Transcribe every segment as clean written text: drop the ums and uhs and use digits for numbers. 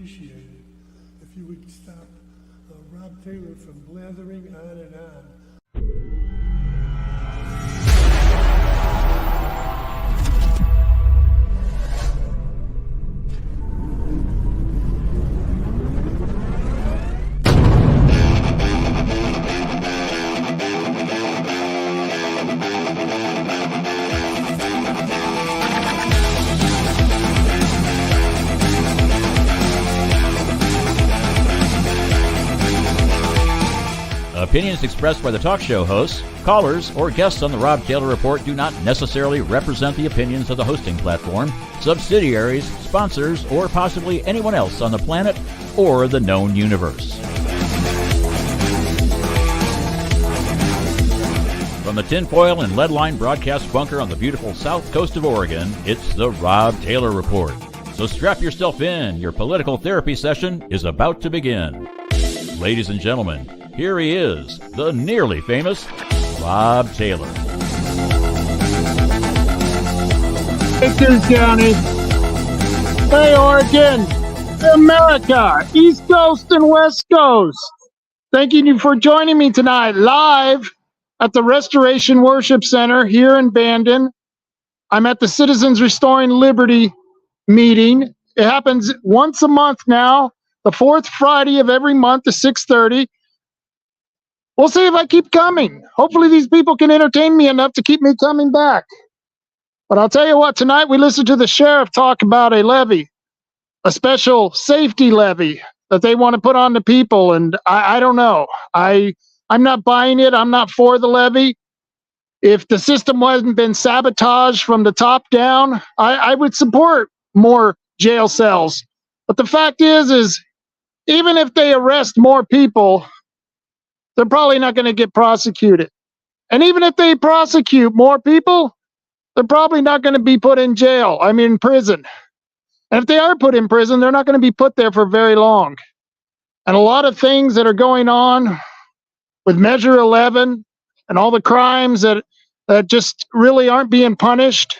appreciate it if you would stop Rob Taylor from blathering on and on. Opinions expressed by the talk show hosts, callers, or guests on the Rob Taylor Report do not necessarily represent the opinions of the hosting platform, subsidiaries, sponsors, or possibly anyone else on the planet or the known universe. From the tinfoil and lead-lined broadcast bunker on the beautiful south coast of Oregon, it's the Rob Taylor Report. So strap yourself in. Your political therapy session is about to begin. Ladies and gentlemen, here he is, the nearly famous Rob Taylor. Hey, Johnny. Hey, Oregon, America, East Coast and West Coast. Thanking you for joining me tonight live at the Restoration Worship Center here in Bandon. I'm at the Citizens Restoring Liberty meeting. It happens once a month now, the fourth Friday of every month at 6:30. We'll see if I keep coming. Hopefully these people can entertain me enough to keep me coming back. But I'll tell you what, tonight we listened to the sheriff talk about a levy, a special safety levy that they want to put on the people. And I don't know. I'm not buying it. I'm not for the levy. If the system hasn't been sabotaged from the top down, I would support more jail cells. But the fact is even if they arrest more people, they're probably not going to get prosecuted. And even if they prosecute more people, they're probably not going to be put in jail. I mean, prison. And if they are put in prison, they're not going to be put there for very long. And a lot of things that are going on with Measure 11 and all the crimes that just really aren't being punished,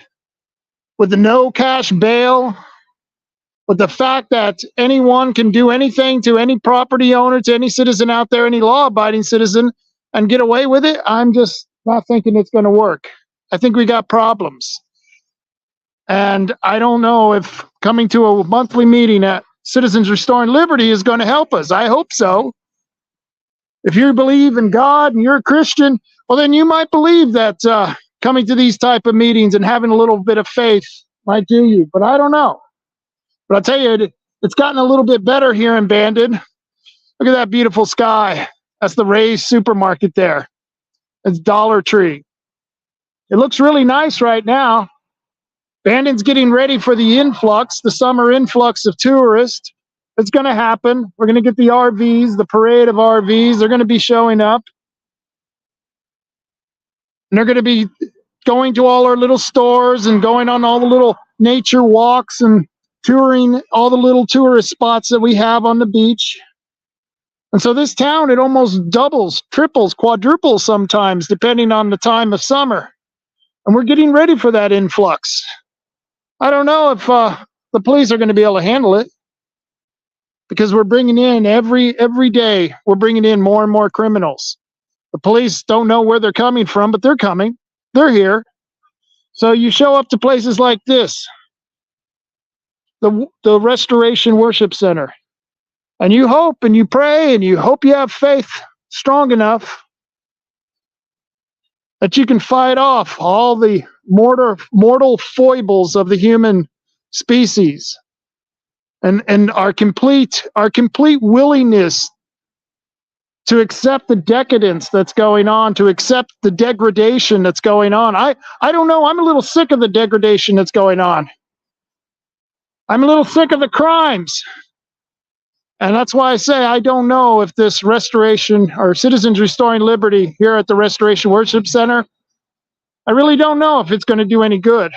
with the no cash bail, with the fact that anyone can do anything to any property owner, to any citizen out there, any law-abiding citizen, and get away with it, I'm just not thinking it's going to work. I think we got problems. And I don't know if coming to a monthly meeting at Citizens Restoring Liberty is going to help us. I hope so. If you believe in God and you're a Christian, well, then you might believe that coming to these type of meetings and having a little bit of faith might do you. But I don't know. But I'll tell you, it's gotten a little bit better here in Bandon. Look at that beautiful sky. That's the Ray's supermarket there. It's Dollar Tree. It looks really nice right now. Bandon's getting ready for the summer influx of tourists. It's going to happen. We're going to get the RVs, the parade of RVs. They're going to be showing up. And they're going to be going to all our little stores and going on all the little nature walks and touring all the little tourist spots that we have on the beach. And so this town, it almost doubles, triples, quadruples sometimes, depending on the time of summer. And we're getting ready for that influx. I don't know if the police are going to be able to handle it, because we're bringing in every day, we're bringing in more and more criminals. The police don't know where they're coming from, but they're coming. They're here. So you show up to places like this, the Restoration Worship Center, and you hope and you pray and you hope you have faith strong enough that you can fight off all the mortal foibles of the human species, and our complete willingness to accept the decadence that's going on, to accept the degradation that's going on. I don't know. I'm a little sick of the degradation that's going on. I'm a little sick of the crimes. And that's why I say I don't know if this restoration or Citizens Restoring Liberty here at the Restoration Worship Center, I really don't know if it's going to do any good.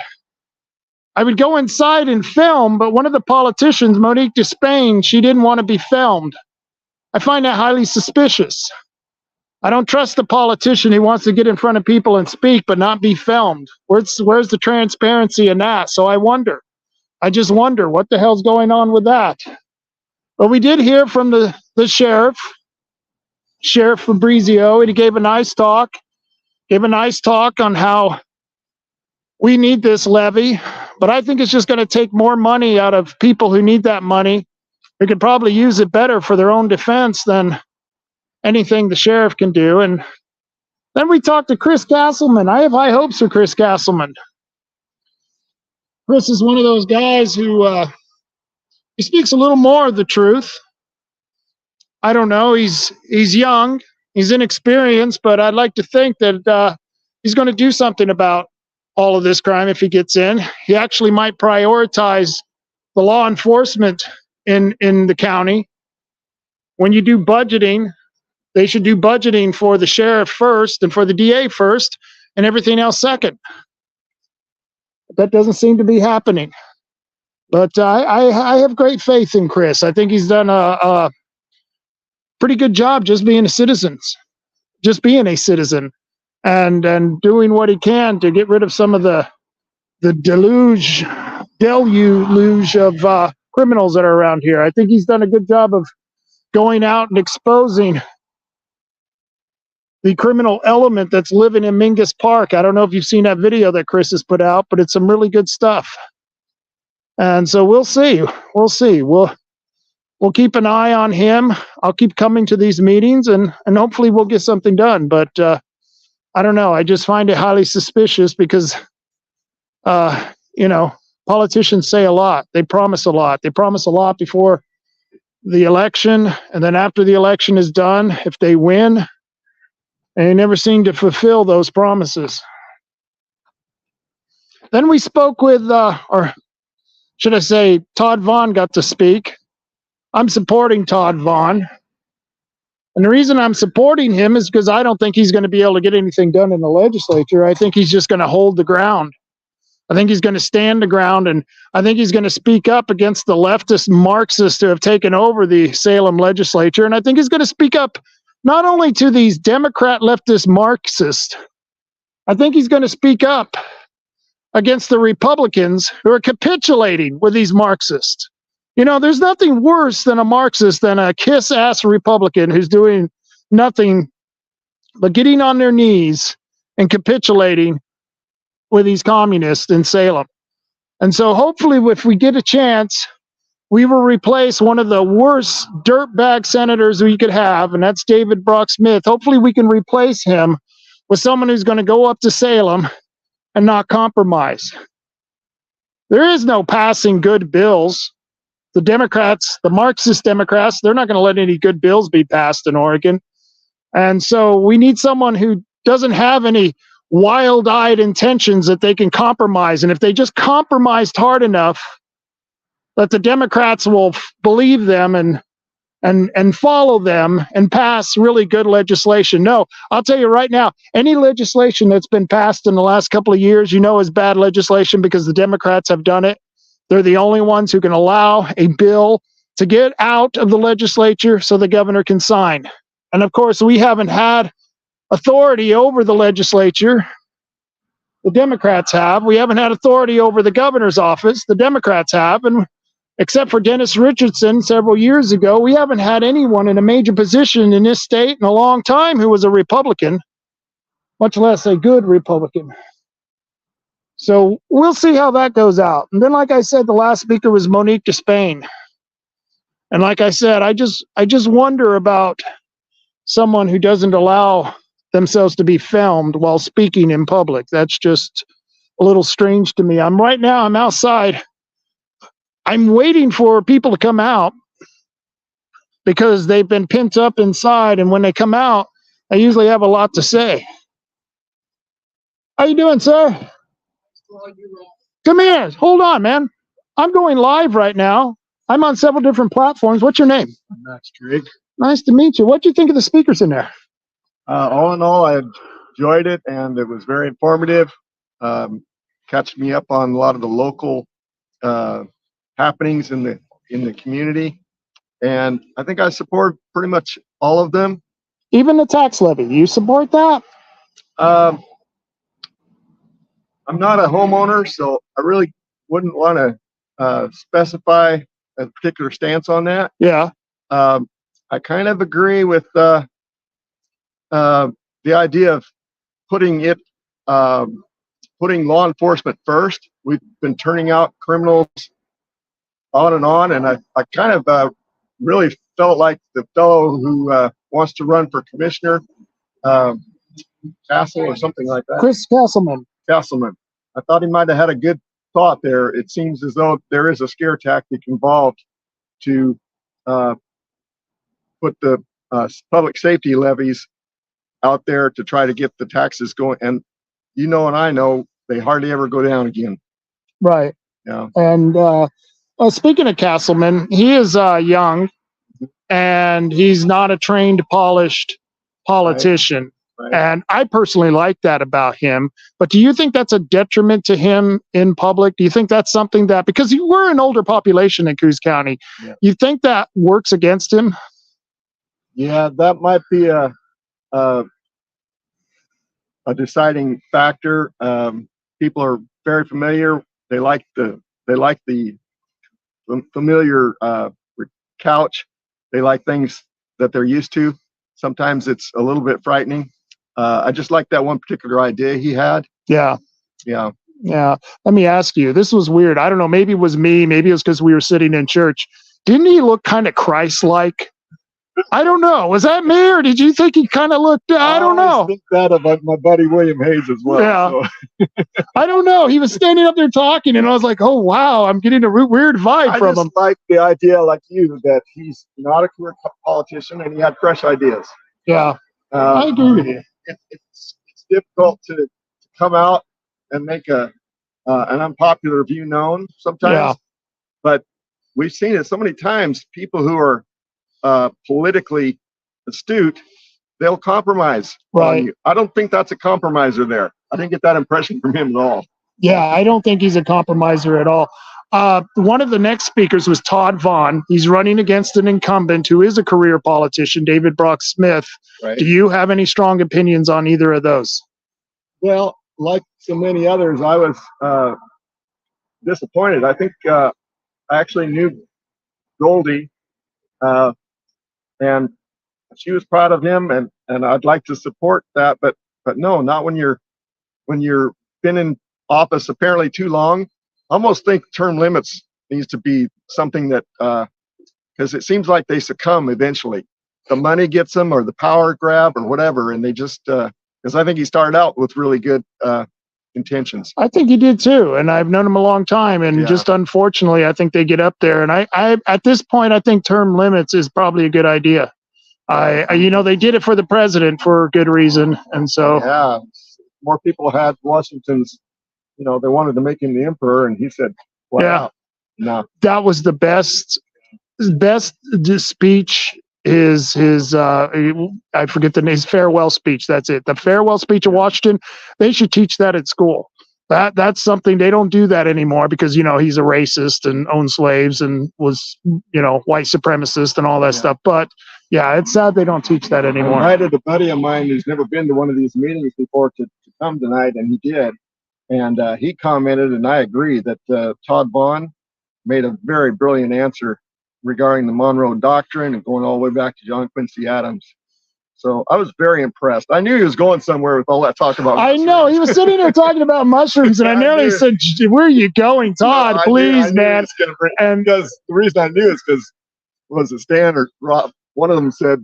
I would go inside and film, but one of the politicians, Monique DeSpain, she didn't want to be filmed. I find that highly suspicious. I don't trust the politician who wants to get in front of people and speak but not be filmed. Where's the transparency in that? So I just wonder what the hell's going on with that. But we did hear from the sheriff, Sheriff Fabrizio, and he gave a nice talk. Gave a nice talk on how we need this levy, but I think it's just going to take more money out of people who need that money, who could probably use it better for their own defense than anything the sheriff can do. And then we talked to Chris Castleman. I have high hopes for Chris Castleman. Chris is one of those guys who he speaks a little more of the truth. I don't know. He's young. He's inexperienced, but I'd like to think that he's going to do something about all of this crime if he gets in. He actually might prioritize the law enforcement in the county. When you do budgeting, they should do budgeting for the sheriff first and for the DA first and everything else second. That doesn't seem to be happening. But I have great faith in Chris. I think he's done a pretty good job just being a citizen, and doing what he can to get rid of some of the deluge of criminals that are around here. I think he's done a good job of going out and exposing the criminal element that's living in Mingus Park. I don't know if you've seen that video that Chris has put out, but it's some really good stuff. And so we'll see. We'll keep an eye on him. I'll keep coming to these meetings, and hopefully we'll get something done. But I don't know. I just find it highly suspicious because, politicians say a lot. They promise a lot. They promise a lot before the election, and then after the election is done, if they win, and they never seem to fulfill those promises. Then we spoke with, or should I say, Todd Vaughn got to speak. I'm supporting Todd Vaughn. And the reason I'm supporting him is because I don't think he's going to be able to get anything done in the legislature. I think he's just going to hold the ground. I think he's going to stand the ground, and I think he's going to speak up against the leftist Marxists who have taken over the Salem legislature. And I think he's going to speak up not only to these Democrat leftist Marxists, I think he's going to speak up against the Republicans who are capitulating with these Marxists. You know, there's nothing worse than a Marxist than a kiss-ass Republican who's doing nothing but getting on their knees and capitulating with these communists in Salem. And so hopefully if we get a chance, we will replace one of the worst dirtbag senators we could have, and that's David Brock Smith. Hopefully we can replace him with someone who's going to go up to Salem and not compromise. There is no passing good bills. The Democrats, the Marxist Democrats, they're not going to let any good bills be passed in Oregon. And so we need someone who doesn't have any wild-eyed intentions that they can compromise. And if they just compromised hard enough, that the Democrats will believe them and follow them and pass really good legislation. No, I'll tell you right now, any legislation that's been passed in the last couple of years, is bad legislation because the Democrats have done it. They're the only ones who can allow a bill to get out of the legislature so the governor can sign. And of course, we haven't had authority over the legislature. The Democrats have. We haven't had authority over the governor's office. The Democrats have. And except for Dennis Richardson several years ago, we haven't had anyone in a major position in this state in a long time who was a Republican, much less a good Republican. So we'll see how that goes out. And then, like I said, the last speaker was Monique DeSpain. And like I said, I just wonder about someone who doesn't allow themselves to be filmed while speaking in public. That's just a little strange to me. I'm outside. I'm waiting for people to come out because they've been pent up inside. And when they come out, I usually have a lot to say. How you doing, sir? Come here. Hold on, man. I'm going live right now. I'm on several different platforms. What's your name? Max Drake. Nice to meet you. What do you think of the speakers in there? All in all, I enjoyed it, and it was very informative. Catching me up on a lot of the local happenings in the community, and I think I support pretty much all of them. Even the tax levy, you support that? I'm not a homeowner, so I really wouldn't want to specify a particular stance on that. Yeah. I kind of agree with the idea of putting law enforcement first. We've been turning out criminals on, and I kind of really felt like the fellow who wants to run for commissioner, Castle or something like that. Chris Castleman. Castleman. I thought he might have had a good thought there. It seems as though there is a scare tactic involved to put the public safety levies out there to try to get the taxes going. And you know, and I know they hardly ever go down again. Right. Yeah. And speaking of Castleman, he is young, and he's not a trained, polished politician. Right. And I personally like that about him. But do you think that's a detriment to him in public? Do you think that's something that, because we're an older population in Coos County, you think that works against him? Yeah, that might be a deciding factor. People are very familiar. They like the familiar couch. They like things that they're used to. Sometimes it's a little bit frightening. I just like that one particular idea he had. Yeah. Yeah. Yeah. Let me ask you, this was weird. I don't know. Maybe it was me. Maybe it was because we were sitting in church. Didn't he look kind of Christ-like? I don't know. Was that me, or did you think he kind of looked? I don't know. I think that about my buddy William Hayes as well. Yeah. So. I don't know. He was standing up there talking, and I was like, "Oh wow, I'm getting a weird vibe from him." I just like the idea, like you, that he's not a career politician and he had fresh ideas. Yeah, I agree with you. It's difficult to come out and make an unpopular view known sometimes, but we've seen it so many times. People who are politically astute, they'll compromise on you. I don't think that's a compromiser there. I didn't get that impression from him at all. Yeah, I don't think he's a compromiser at all. One of the next speakers was Todd Vaughn. He's running against an incumbent who is a career politician, David Brock Smith. Right. Do you have any strong opinions on either of those? Well, like so many others, I was disappointed. I think I actually knew Goldie, and she was proud of him, and I'd like to support that, but no, not when you're been in office apparently too long. I almost think term limits needs to be something that because it seems like they succumb eventually. The money gets them, or the power grab, or whatever, and they just because I think he started out with really good intentions. I think he did too, and I've known him a long time, and just unfortunately, I think they get up there. And I at this point, I think term limits is probably a good idea. They did it for the president for good reason, and so more people had Washington's. They wanted to make him the emperor, and he said, "Wow, no." That was the best speech. His I forget the name, his farewell speech. That's it. The farewell speech of Washington. They should teach that at school. That's something they don't do that anymore because he's a racist and owned slaves and was white supremacist and all that stuff. But it's sad they don't teach that anymore. I invited a buddy of mine who's never been to one of these meetings before to come tonight, and he did. And he commented, and I agree, that Todd Vaughn made a very brilliant answer regarding the Monroe Doctrine and going all the way back to John Quincy Adams. So I was very impressed. I knew he was going somewhere with all that talk about mushrooms. I know. He was sitting there talking about mushrooms, and I nearly said, "Where are you going, Todd? Please, man." And because the reason I knew is because was it Stan or Rob? One of them said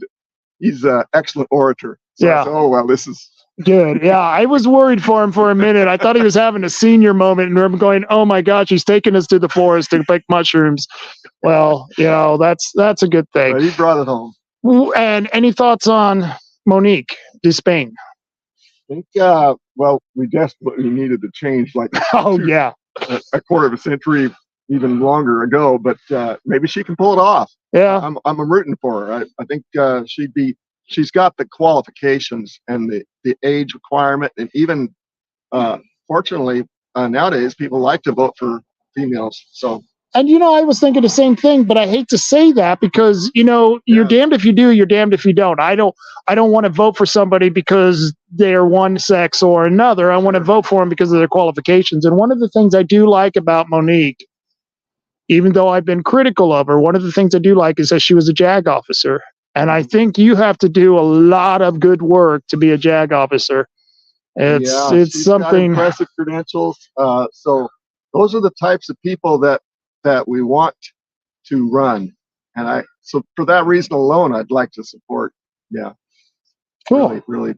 he's an excellent orator. So I said, oh, well, this is good. Yeah, I was worried for him for a minute. I thought he was having a senior moment, and I'm going, "Oh my gosh, he's taking us to the forest to pick mushrooms." Well, that's a good thing. He brought it home. And any thoughts on Monique DeSpain? I think, we desperately needed to change like a quarter of a century, even longer ago, but maybe she can pull it off. Yeah. I'm rooting for her. I think she's got the qualifications and the age requirement, and even fortunately nowadays people like to vote for females. So. And I was thinking the same thing, but I hate to say that because you're damned if you do, you're damned if you don't. I don't want to vote for somebody because they're one sex or another. I want to vote for them because of their qualifications. And one of the things I do like about Monique even though I've been critical of her, one of the things I do like is that she was a JAG officer. And I think you have to do a lot of good work to be a JAG officer. It's she's something. got impressive credentials. So those are the types of people that we want to run. And so for that reason alone, I'd like to support. Yeah. Cool. Really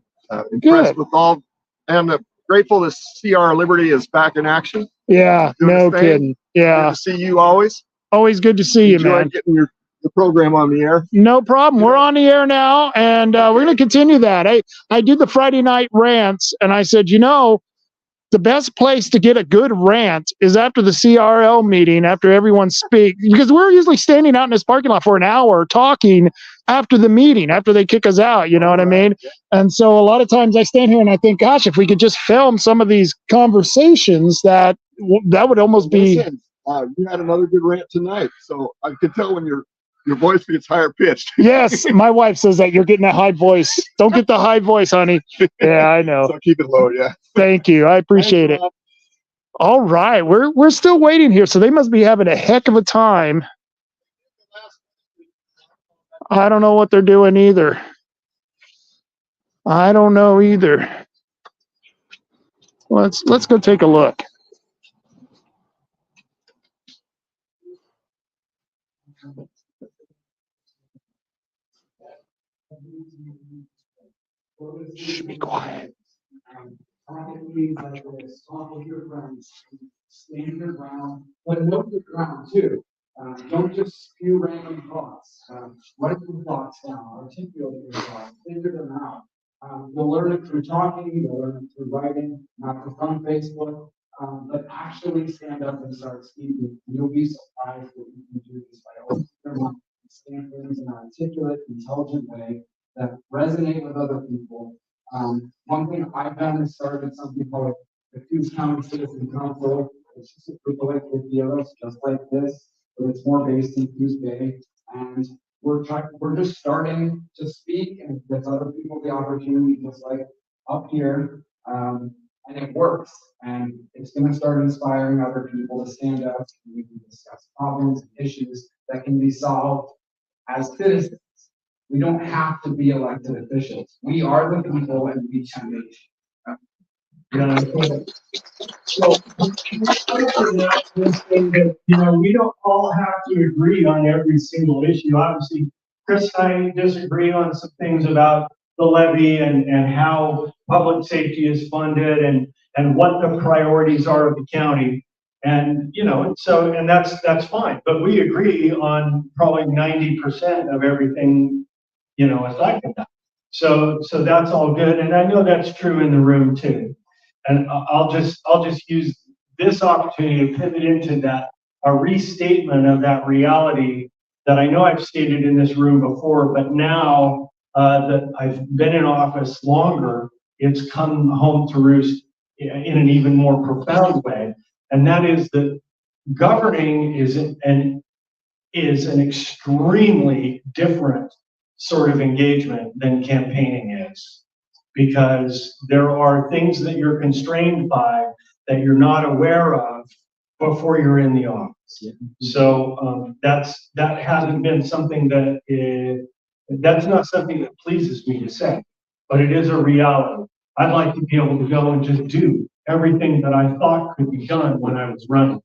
impressed with all, and grateful to see our Liberty is back in action. Yeah, no kidding. Yeah. Good to see you always. Always good to see you, man. Getting the program on the air. No problem. We're on the air now, and we're going to continue that. I did the Friday night rants, and I said, the best place to get a good rant is after the CRL meeting, after everyone speaks, because we're usually standing out in this parking lot for an hour talking after the meeting, after they kick us out, you know what I mean? And so a lot of times I stand here and I think, gosh, if we could just film some of these conversations, that would almost be. Listen, you had another good rant tonight, so I could tell when your voice gets higher pitched. Yes, my wife says that you're getting a high voice. Don't get the high voice, honey. Yeah, I know. So keep it low, yeah. Thank you. I appreciate it. All right, we're still waiting here, so they must be having a heck of a time. I don't know what they're doing either. I don't know either. Let's go take a look. Shh, be quiet. Talk like this. Talk with your friends. Stand your ground, but know your ground too. Don't just spew random thoughts. Write your thoughts down. Articulate your thoughts. Figure them out. You'll learn it through talking. You'll learn it through writing, not just on Facebook. But actually stand up and start speaking. You'll be surprised what you can do just by opening your mouth and saying things in an articulate, intelligent way that resonate with other people. One thing I've done is started something called the Coos County Citizen Council. It's just a collective deal, just like this, but it's more based in Coos Bay. And we're just starting to speak and give other people the opportunity, just like up here. And it works. And it's going to start inspiring other people to stand up. And we can discuss problems and issues that can be solved as citizens. We don't have to be elected officials. We are the people, and we can make it. So, we don't all have to agree on every single issue. Obviously, Chris and I disagree on some things about the levy and how public safety is funded and what the priorities are of the county. And and that's fine. But we agree on probably 90% of everything. Aside from that. So that's all good. And I know that's true in the room too. And I'll just use this opportunity to pivot into that, a restatement of that reality that I know I've stated in this room before, but now that I've been in office longer, it's come home to roost in an even more profound way. And that is that governing is an extremely different sort of engagement than campaigning is, because there are things that you're constrained by that you're not aware of before you're in the office. So that hasn't been something that's not something that pleases me to say, but it is a reality. I'd like to be able to go and just do everything that I thought could be done when I was running,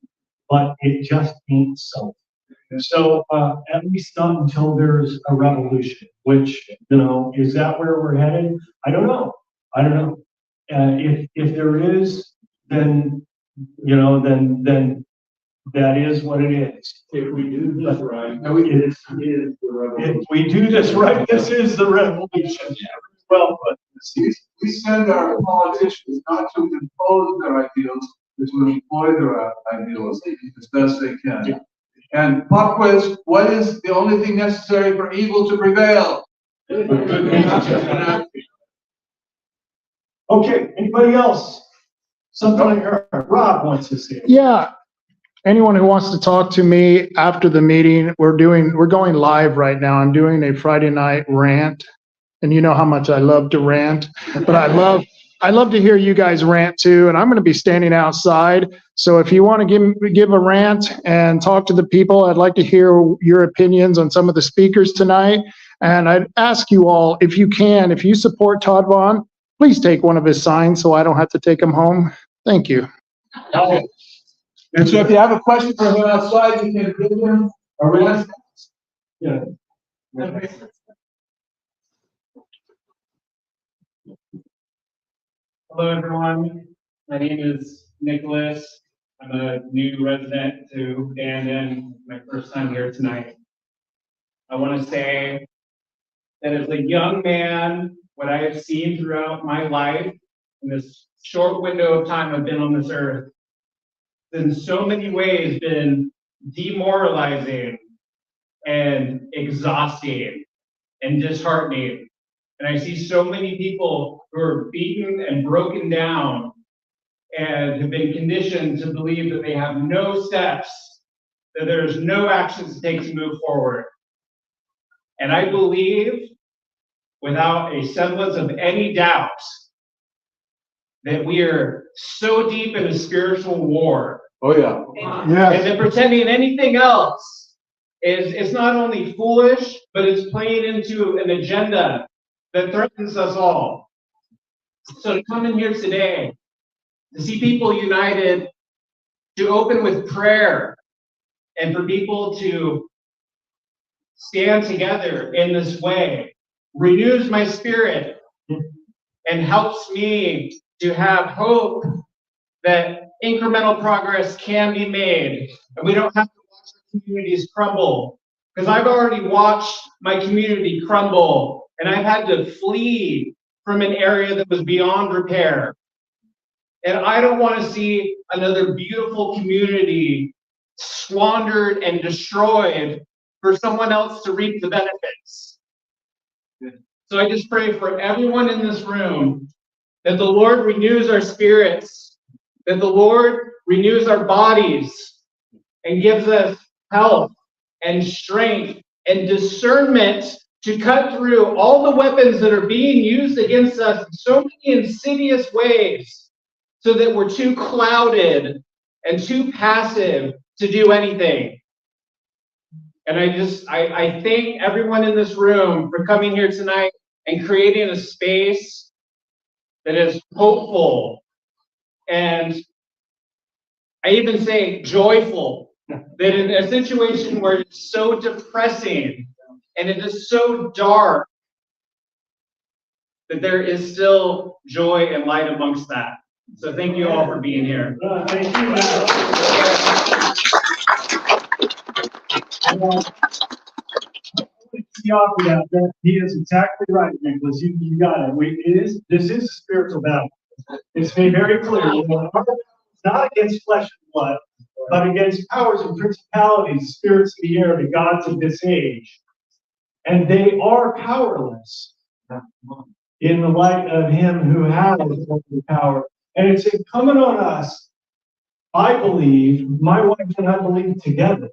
but it just ain't so. So at least not until there's a revolution, which, is that where we're headed? I don't know. If there is, then that is what it is. If we do this right, it is the revolution. If we do this right, this is the revolution. Well, but we send our politicians not to impose their ideals, but to employ their ideals as best they can. Yeah. And pop quiz, what is the only thing necessary for evil to prevail? Okay, anybody else? Something I heard. Rob wants to say. Yeah. Anyone who wants to talk to me after the meeting, we're going live right now. I'm doing a Friday night rant. And you know how much I love to rant, but I I love to hear you guys rant too, and I'm going to be standing outside. So if you want to give a rant and talk to the people, I'd like to hear your opinions on some of the speakers tonight. And I'd ask you all, if you can, if you support Todd Vaughn, please take one of his signs so I don't have to take him home. Thank you. Okay. And so if you have a question for him outside, you can give him a rant. Yeah. Hello, everyone. My name is Nicholas. I'm a new resident to Bandon, my first time here tonight. I want to say that as a young man, what I have seen throughout my life in this short window of time I've been on this earth, in so many ways been demoralizing and exhausting and disheartening. And I see so many people who are beaten and broken down and have been conditioned to believe that they have no steps, that there's no actions to take to move forward. And I believe, without a semblance of any doubt, that we are so deep in a spiritual war. Oh, yeah. And that pretending anything else is not only foolish, but it's playing into an agenda that threatens us all. So to come in here today, to see people united, to open with prayer, and for people to stand together in this way, renews my spirit and helps me to have hope that incremental progress can be made, and we don't have to watch our communities crumble. Because I've already watched my community crumble, and I've had to flee from an area that was beyond repair. And I don't want to see another beautiful community squandered and destroyed for someone else to reap the benefits. So I just pray for everyone in this room that the Lord renews our spirits, that the Lord renews our bodies and gives us health and strength and discernment to cut through all the weapons that are being used against us in so many insidious ways, so that we're too clouded and too passive to do anything. And I thank everyone in this room for coming here tonight and creating a space that is hopeful, and I even say joyful, that in a situation where it's so depressing and it is so dark, that there is still joy and light amongst that. So thank you all for being here. Thank you. That he is exactly right, Nicholas. You got it. This is a spiritual battle. It's made very clear. It's not against flesh and blood, but against powers and principalities, spirits of the air, the gods of this age. And they are powerless in the light of him who has the power. And it's incumbent on us, I believe, my wife and I believe together,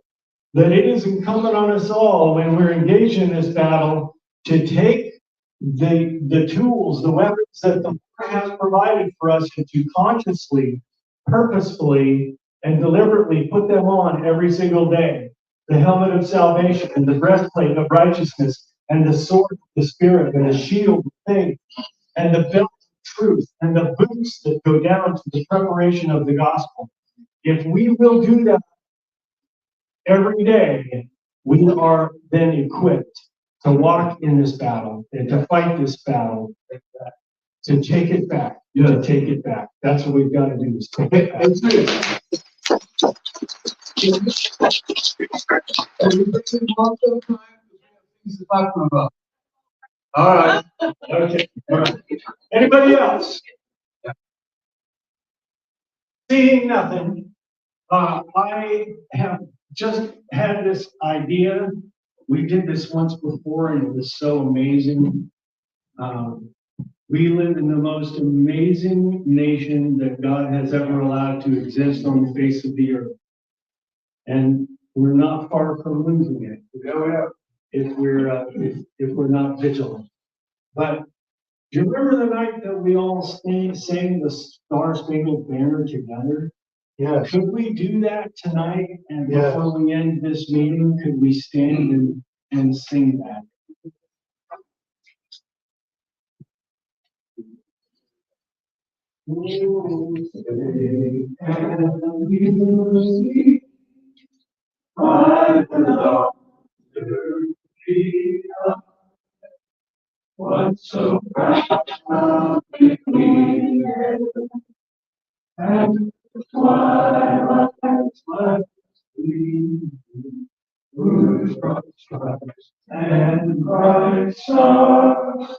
that it is incumbent on us all when we're engaged in this battle to take the tools, the weapons that the Lord has provided for us, and to consciously, purposefully, and deliberately put them on every single day. The helmet of salvation and the breastplate of righteousness and the sword of the Spirit and the shield of faith and the belt of truth and the boots that go down to the preparation of the gospel. If we will do that every day, we are then equipped to walk in this battle and to fight this battle, to take it back. To take it back. That's what we've got to do, is take it back. All right. Okay. All right. Anybody else? Seeing nothing, I have just had this idea. We did this once before, and it was so amazing. We live in the most amazing nation that God has ever allowed to exist on the face of the earth. And we're not far from losing it if we're not vigilant. But Do you remember the night that we all sang the Star Spangled Banner together? Yes. Could we do that tonight? And Yes. before we end this meeting, could we stand and sing that? What's so proud between and the twilight's left between, whose broad stripes and bright stars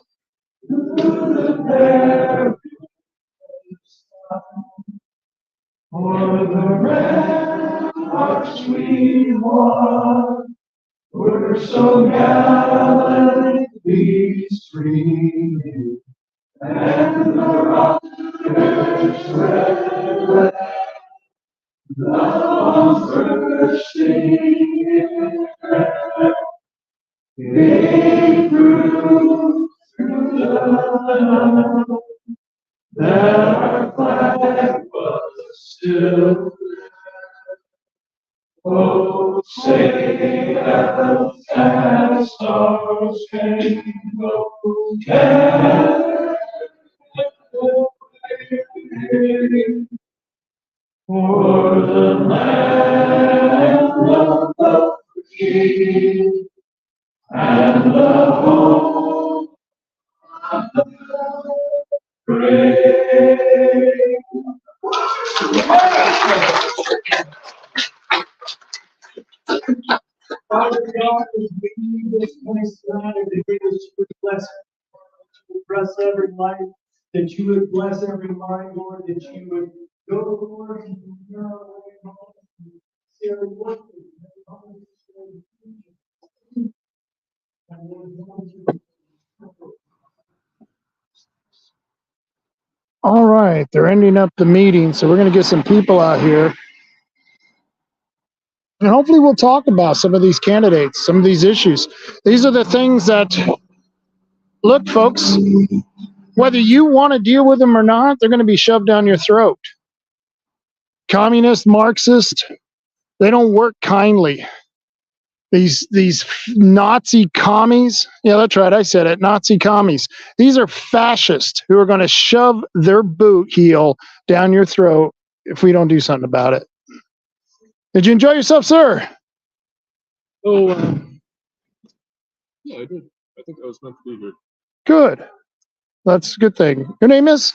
through the very sky. For the ramparts we won were so gallantly streaming, and the rockers red flag, the bombers singing, came through the night, that our flag was still. Oh, say as stars can go down, for the land of the free and the home of the brave. Father God, as we leave this place tonight, I pray that you would bless every life, that you would bless every mind, Lord, that you would go, Lord, and know Sarah work All right, they're ending up the meeting, so we're going to get some people out here. And hopefully we'll talk about some of these candidates, some of these issues. These are the things that, look, folks, whether you want to deal with them or not, they're going to be shoved down your throat. Communist, Marxist, they don't work kindly. These Nazi commies, yeah, that's right, I said it, Nazi commies. These are fascists who are going to shove their boot heel down your throat if we don't do something about it. Did you enjoy yourself, sir? Oh, yeah, I did. I think I was meant to be here. Good. That's a good thing. Your name is?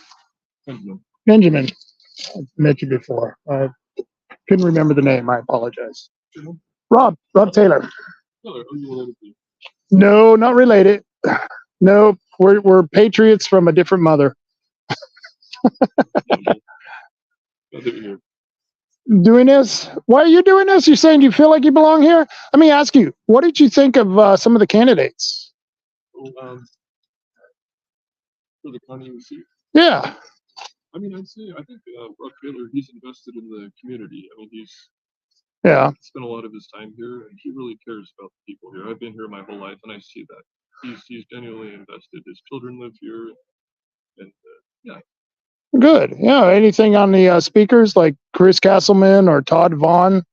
Benjamin. Benjamin. I've met you before. I couldn't remember the name. I apologize. Rob Taylor. Taylor, are you related to? No, not related. No, we're patriots from a different mother. Doing this? Why are you doing this? You're saying you feel like you belong here? Let me ask you, what did you think of some of the candidates? For the county seat? Yeah. I mean, I think Rob Taylor, he's invested in the community. I mean, he's spent a lot of his time here, and he really cares about the people here. I've been here my whole life, and I see that. He's genuinely invested. His children live here, and yeah. Good. Yeah. Anything on the speakers like Chris Castleman or Todd Vaughn,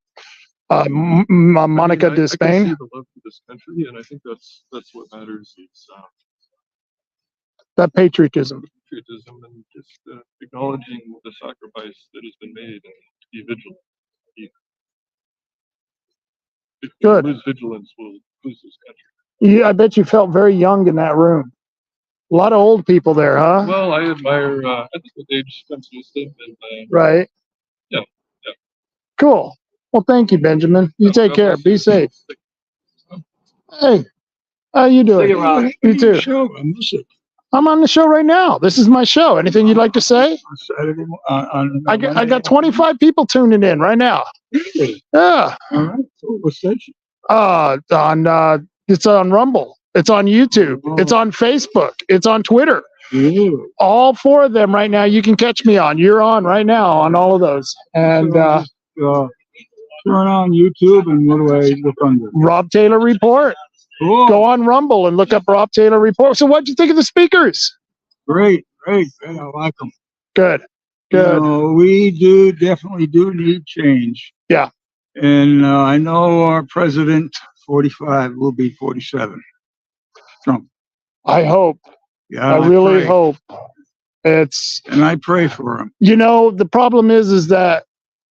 Monique DeSpain? I can see the love for this country, and I think that's what matters. It's that patriotism. Patriotism and just acknowledging the sacrifice that has been made, and be vigilant. If we lose vigilance, we'll lose this country. Yeah, I bet you felt very young in that room. A lot of old people there, huh? Well, I admire, I think with age comes wisdom. And, right. Yeah. Cool. Well, thank you, Benjamin. You take care. Be safe. Hey, how you doing? You too. I'm on the show right now. This is my show. Anything you'd like to say? I got 25 people tuning in right now. Really? Yeah. All right. What station? It's on Rumble. It's on YouTube. Oh. It's on Facebook. It's on Twitter. Yeah. All four of them right now. You can catch me on. You're on right now on all of those. And turn on YouTube, and what do I look under? Rob Taylor Report. Cool. Go on Rumble and look up Rob Taylor Report. So what'd you think of the speakers? Great. I like them. Good. We definitely do need change. Yeah. And I know our president, 45, will be 47. Trump. I hope. Yeah, I really pray. hope. And I pray for him. The problem is that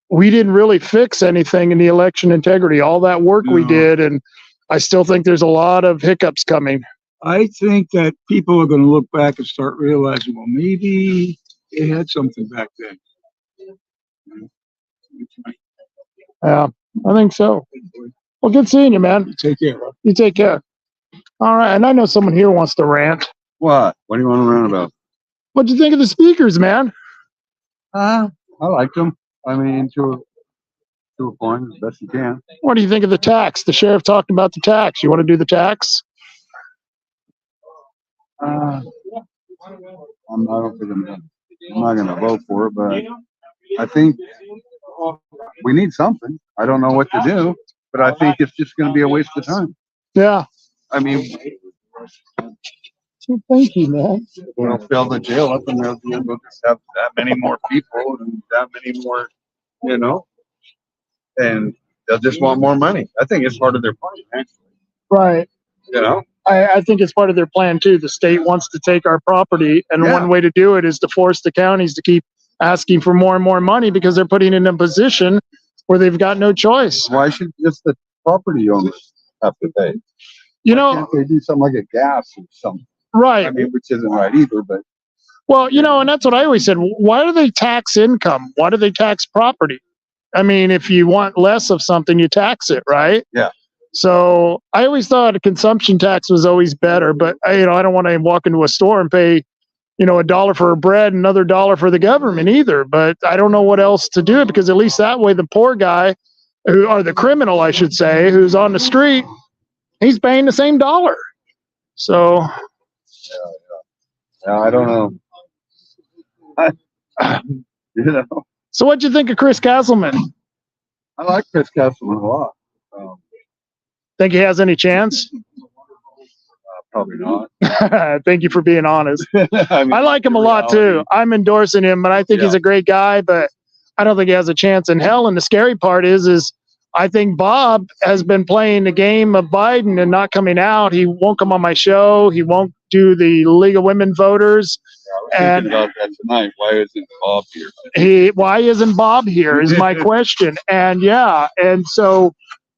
we didn't really fix anything in the election integrity, all that work we did. And I still think there's a lot of hiccups coming. I think that people are going to look back and start realizing, well, maybe they had something back then. Yeah, I think so. Well, good seeing you, man. Take care. You take care. All right. And I know someone here wants to rant. What? What do you want to rant about? What'd you think of the speakers, man? I liked them. I mean, to a point, as best you can. What do you think of the tax? The sheriff talked about the tax. You want to do the tax? I don't think I'm not going to vote for it, but I think we need something. I don't know what to do, but I think it's just going to be a waste of time. Yeah. I mean, thank you, man. We'll fill the jail up, and we'll just have that many more people and that many more, and they'll just want more money. I think it's part of their plan, actually. Right. I think it's part of their plan too. The state wants to take our property, and one way to do it is to force the counties to keep asking for more and more money because they're putting in a position where they've got no choice. Why should just the property owners have to pay? Why can't they do something like a gas or something? Right. I mean, which isn't right either, but. Well, and that's what I always said. Why do they tax income? Why do they tax property? I mean, if you want less of something, you tax it, right? Yeah. So I always thought a consumption tax was always better, but I don't want to walk into a store and pay, $1 for bread, another $1 for the government either. But I don't know what else to do, because at least that way the poor guy, or the criminal, I should say, who's on the street, he's paying the same dollar. So. Yeah, I don't know. So what'd you think of Chris Castleman? I like Chris Castleman a lot. Think he has any chance? Probably not. Thank you for being honest. I like him a lot too. I'm endorsing him, but I think he's a great guy, but I don't think he has a chance in hell. And the scary part is I think Bob has been playing the game of Biden and not coming out. He won't come on my show. He won't do the League of Women Voters. I was thinking about that tonight. Why isn't Bob here? Why isn't Bob here is my question. And so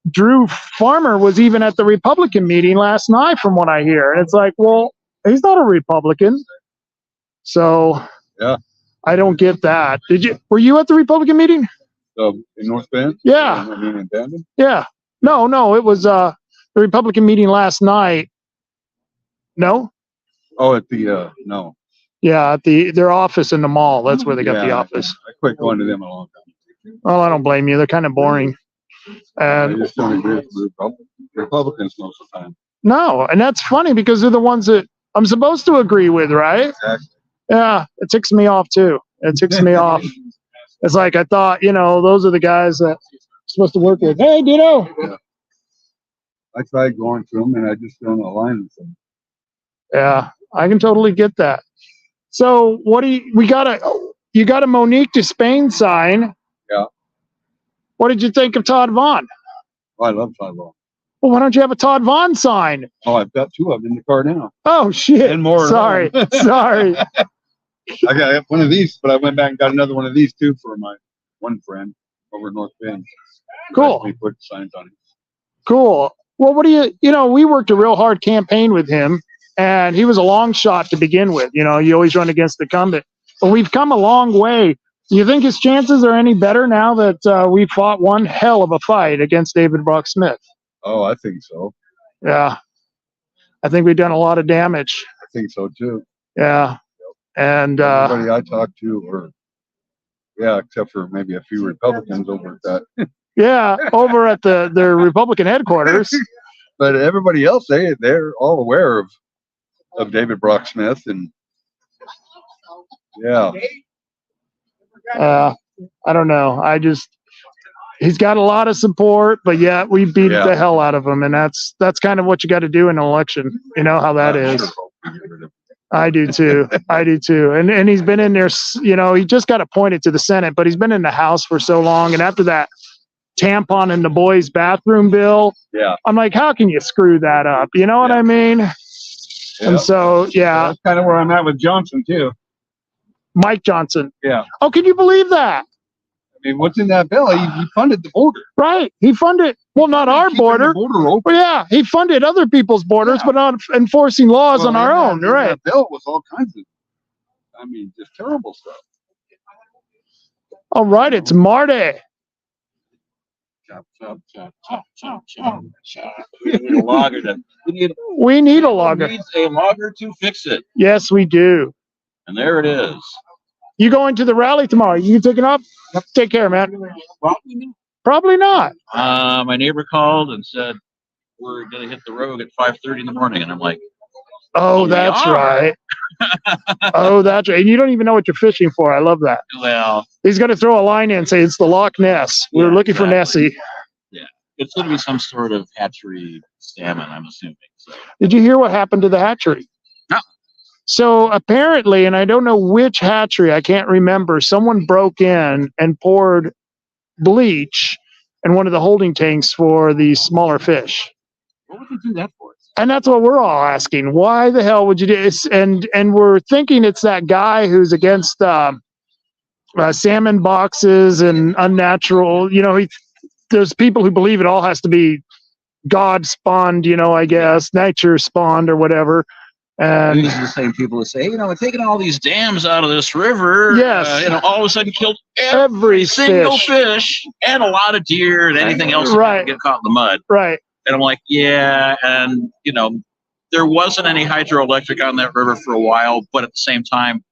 Drew Farmer was even at the Republican meeting last night, from what I hear. And it's like, well, he's not a Republican. So I don't get that. Were you at the Republican meeting? In North Bend? Yeah. In Bandon? Yeah. No, it was the Republican meeting last night. No? Oh, at the no. Yeah, at their office in the mall. That's where they got the office. I quit going to them a long time. Well, I don't blame you. They're kind of boring. I just don't agree with Republicans most of the time. No, and that's funny because they're the ones that I'm supposed to agree with, right? Exactly. Yeah, it ticks me off too. It ticks me off. It's like I thought, those are the guys that I'm supposed to work with. Hey, Ditto. Yeah. I tried going to them, and I just don't align with them. Yeah, I can totally get that. So you got a Monique DeSpain sign. Yeah. What did you think of Todd Vaughn? Oh, I love Todd Vaughn. Well, why don't you have a Todd Vaughn sign? Oh, I've got 2 of them in the car now. Oh, shit. And more. Sorry. I got one of these, but I went back and got another one of these too for my one friend over in North Bend. Cool. We put signs on it. Cool. Well, we worked a real hard campaign with him, and he was a long shot to begin with. You always run against the incumbent. But we've come a long way. Do you think his chances are any better now that we fought one hell of a fight against David Brock Smith? Oh, I think so. Yeah. I think we've done a lot of damage. I think so too. Yeah. And everybody I talked to, except for maybe a few Republicans over at that. Yeah, over at their Republican headquarters. But everybody else, they're all aware of David Brock Smith, and I don't know. He's got a lot of support, but we beat the hell out of him, and that's kind of what you got to do in an election. You know how that is. I do too. I do too. And he's been in there, he just got appointed to the Senate, but he's been in the House for so long. And after that tampon in the boys' bathroom bill, I'm like, how can you screw that up? You know what I mean? Yeah. And so, That's kind of where I'm at with Johnson too. Mike Johnson. Yeah. Oh, can you believe that? I mean, what's in that bill? He funded the border. Right. He funded, well, not our border. Open. Well, yeah, he funded other people's borders, but not enforcing laws on our own. Right. That bill was all kinds of, just terrible stuff. All right, it's Marty. Chop, chop, chop, chop, chop, chop, chop. We need a logger. We need a logger. Needs a logger to fix it. Yes, we do. And there it is. You going to the rally tomorrow? You taking off? Yep. Take care, man. Probably not. My neighbor called and said we're gonna hit the road at 5:30 in the morning, and I'm like, "Oh, that's right." Oh, that's right. And you don't even know what you're fishing for. I love that. Well, he's gonna throw a line in and say it's the Loch Ness. We're looking for Nessie. Yeah, it's gonna be some sort of hatchery salmon, I'm assuming. So. Did you hear what happened to the hatchery? No. So apparently, and I don't know which hatchery, I can't remember, someone broke in and poured bleach in one of the holding tanks for the smaller fish. What would they do that for? And that's what we're all asking. Why the hell would you do this? And we're thinking it's that guy who's against salmon boxes and unnatural. There's people who believe it all has to be God spawned, I guess, nature spawned or whatever. And these are the same people that say, we're taking all these dams out of this river. Yes. All of a sudden killed every single fish and a lot of deer and anything else that get caught in the mud. Right. And I'm like, and there wasn't any hydroelectric on that river for a while, but at the same time,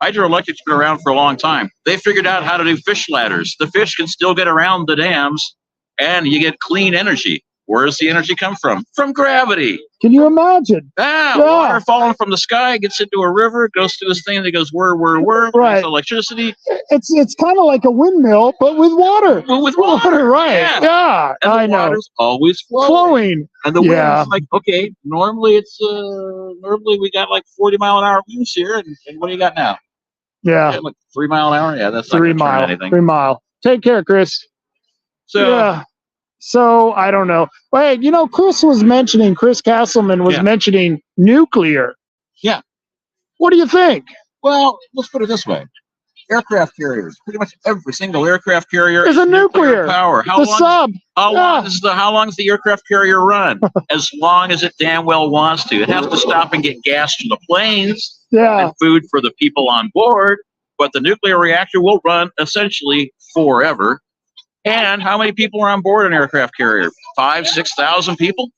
hydroelectric's been around for a long time. They figured out how to do fish ladders. The fish can still get around the dams, and you get clean energy. Where does the energy come from? From gravity. Can you imagine? Water falling from the sky gets into a river, goes through this thing that goes whir, right. Electricity. It's kind of like a windmill, but with water. With water, right? Yeah, and I know. Water's always flowing. And the wind's like, okay, normally we got like 40-mile-an-hour winds here, and what do you got now? Yeah, like 3 mile an hour. Yeah, that's 3 mile. 3 mile. Take care, Chris. So. So I don't know. But hey, Chris Castleman was mentioning nuclear. Yeah. What do you think? Well, let's put it this way. Aircraft carriers, pretty much every single aircraft carrier is a nuclear power. How long does the aircraft carrier run? As long as it damn well wants to. It has to stop and get gas for the planes and food for the people on board, but the nuclear reactor will run essentially forever. And how many people are on board an aircraft carrier? 5,000, 6,000 people?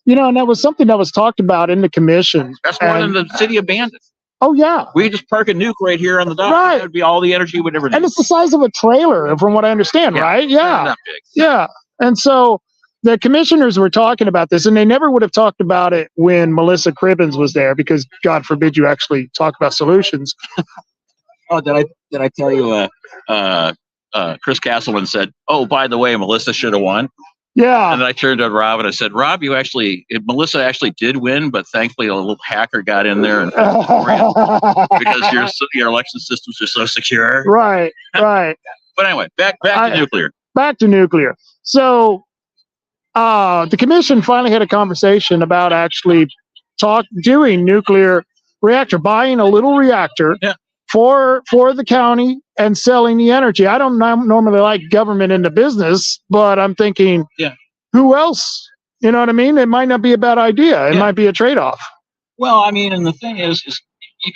And that was something that was talked about in the commission. That's more than the city abandoned. Oh, yeah. We just park a nuke right here on the dock. Right. That would be all the energy we'd ever need. And it's the size of a trailer, from what I understand, right? Yeah. Not big. Yeah. And so the commissioners were talking about this, and they never would have talked about it when Melissa Cribbins was there, because God forbid you actually talk about solutions. Oh, did I tell you, Chris Castleman said, "Oh, by the way, Melissa should have won." Yeah. And I turned to Rob and I said, "Rob, Melissa actually did win, but thankfully a little hacker got in there and because your election systems are so secure." Right. But anyway, back to nuclear. Back to nuclear. So, the commission finally had a conversation about actually doing nuclear reactor, buying a little reactor. Yeah. For the county and selling the energy. I don't normally like government into business, but I'm thinking, who else? You know what I mean? It might not be a bad idea. It might be a trade-off. Well, and the thing is you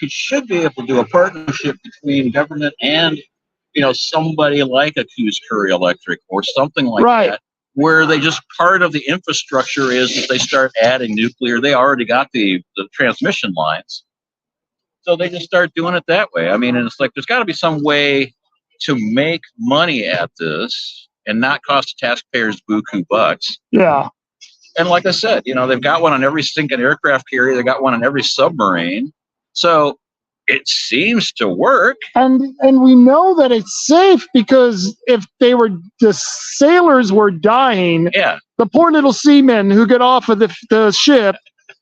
should be able to do a partnership between government and, somebody like a Coos Curry Electric or something like that, where they just part of the infrastructure is that they start adding nuclear. They already got the transmission lines. So they just start doing it that way. And it's like there's got to be some way to make money at this and not cost taxpayers buku bucks. Yeah. And like I said, they've got one on every stinking aircraft carrier. They got one on every submarine. So it seems to work. And we know that it's safe because if the sailors were dying, the poor little seamen who get off of the ship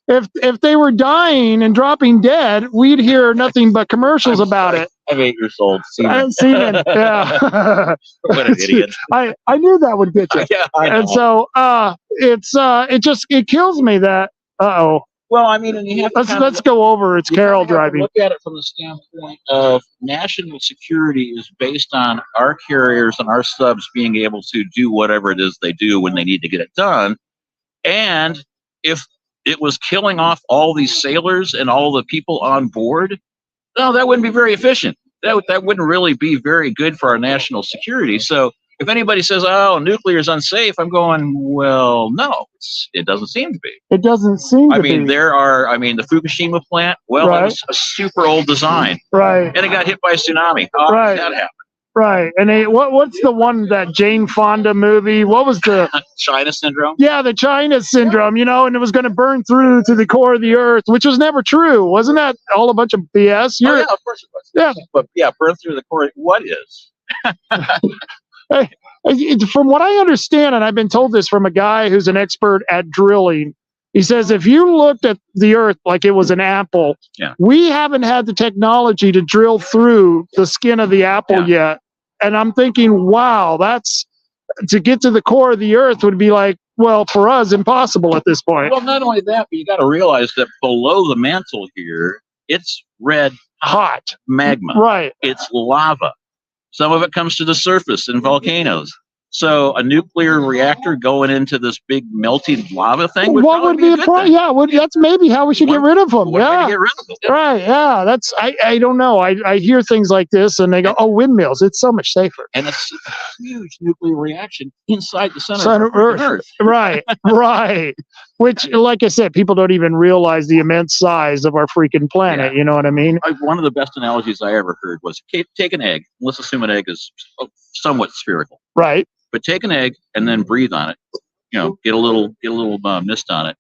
if they were dying and dropping dead, we'd hear nothing but commercials about it. I'm 8 years old. Semen. Semen, yeah. What an idiot. I knew that would get you. Yeah, I know. And so it kills me that. Well, I mean, and you have to let's go over. It's Carol driving. Look at it from the standpoint of national security is based on our carriers and our subs being able to do whatever it is they do when they need to get it done. And if it was killing off all these sailors and all the people on board, no, that wouldn't be very efficient. That wouldn't really be very good for our national security. So if anybody says, "Oh, nuclear is unsafe," I'm going, well, no, it doesn't seem to be. It doesn't seem to be. The Fukushima plant, well, Right. It was a super old design. Right. And it got hit by a tsunami. How Right. did that happen? Right. And what's the one, that Jane Fonda movie? What was the China syndrome? Yeah, the China syndrome, and it was going to burn through to the core of the earth, which was never true. Wasn't that all a bunch of BS? Yeah, of course it was. Yeah. But yeah, burn through the core. What is? From what I understand, and I've been told this from a guy who's an expert at drilling, he says if you looked at the earth like it was an apple, we haven't had the technology to drill through the skin of the apple yet. And I'm thinking, wow, that's to get to the core of the earth would be like, well, for us, impossible at this point. Well, not only that, but you got to realize that below the mantle here, it's red hot magma. Right. It's lava. Some of it comes to the surface in volcanoes. So a nuclear reactor going into this big melting lava thing would be a problem. Yeah, that's maybe how we should get rid of them. Yeah, get rid of it. Right. Yeah, that's I don't know. I hear things like this and they go, "Oh, windmills! It's so much safer." And it's a huge nuclear reaction inside the center of Earth. Right. Right. Which, like I said, people don't even realize the immense size of our freaking planet. Yeah. You know what I mean? One of the best analogies I ever heard was take an egg. Let's assume an egg is somewhat spherical. Right. But take an egg and then breathe on it. Get a little mist on it.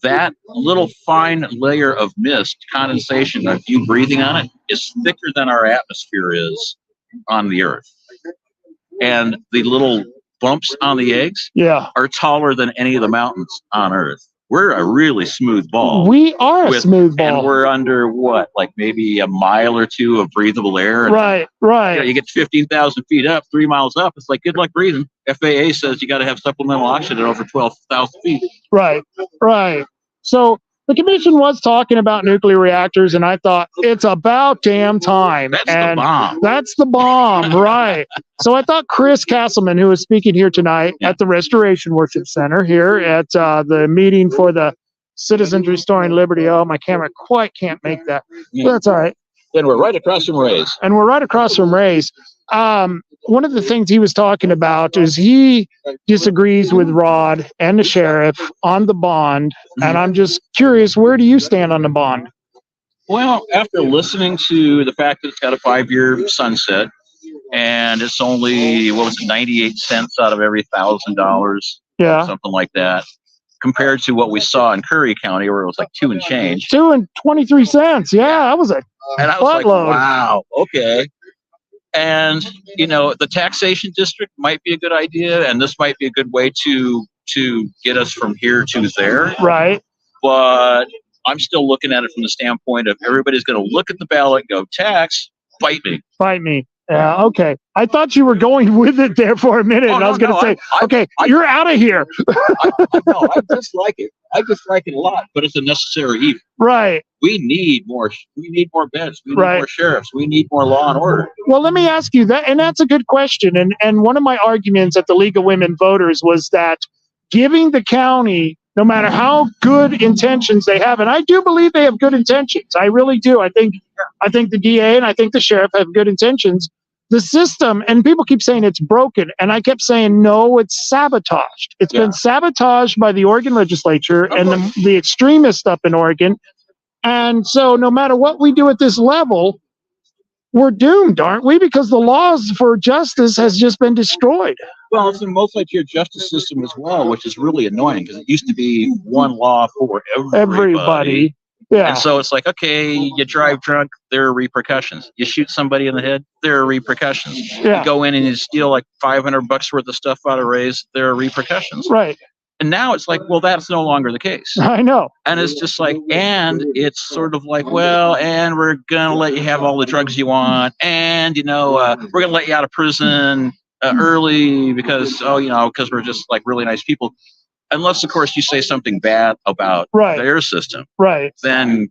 That little fine layer of mist, condensation of you breathing on it, is thicker than our atmosphere is on the Earth. And the little bumps on the eggs are taller than any of the mountains on Earth. We're a really smooth ball. We are a smooth ball. And we're under what, like maybe a mile or two of breathable air. And, right. You get 15,000 feet up, 3 miles up. It's like, good luck breathing. FAA says you got to have supplemental oxygen at over 12,000 feet. Right. So the commission was talking about nuclear reactors, and I thought it's about damn time. That's the bomb, right? So I thought Chris Castleman, who is speaking here tonight at the Restoration Worship Center here at the meeting for the Citizens Restoring Liberty. Oh, my camera quite can't make that. But that's all right. Then we're right across from Ray's. One of the things he was talking about is he disagrees with Rod and the sheriff on the bond. And I'm just curious, where do you stand on the bond? Well, after listening to the fact that it's got a 5-year sunset and it's only, 98 cents out of every $1,000, something like that, compared to what we saw in Curry County where it was like 2 and change. 2 and 23 cents. Yeah, that was a and I was like, wow, okay. And, the taxation district might be a good idea, and this might be a good way to get us from here to there. Right. But I'm still looking at it from the standpoint of everybody's going to look at the ballot and go, tax, fight me. Yeah, okay. I thought you were going with it there for a minute, and I was going to say, you're out of here. I just like it. I just like it a lot, but it's a necessary evil. Right. We need more beds. We need more sheriffs. We need more law and order. Well, let me ask you that, and that's a good question. And one of my arguments at the League of Women Voters was that giving the county, no matter how good intentions they have, and I do believe they have good intentions. I really do. I think the DA and I think the sheriff have good intentions. The system, and people keep saying it's broken, and I kept saying, no, it's sabotaged. It's been sabotaged by the Oregon legislature and the extremists up in Oregon. And so no matter what we do at this level, we're doomed, aren't we? Because the laws for justice has just been destroyed. Well, it's a multi-tier justice system as well, which is really annoying because it used to be one law for everybody. Yeah. And so it's like, okay, you drive drunk, there are repercussions. You shoot somebody in the head, there are repercussions. Yeah. You go in and you steal like $500 worth of stuff out of Ray's, there are repercussions. Right. And now it's like, well, that's no longer the case. I know. And it's just like, and it's sort of like, well, and we're going to let you have all the drugs you want. And, we're going to let you out of prison early because, because we're just like really nice people. Unless, of course, you say something bad about their system. Right. Then,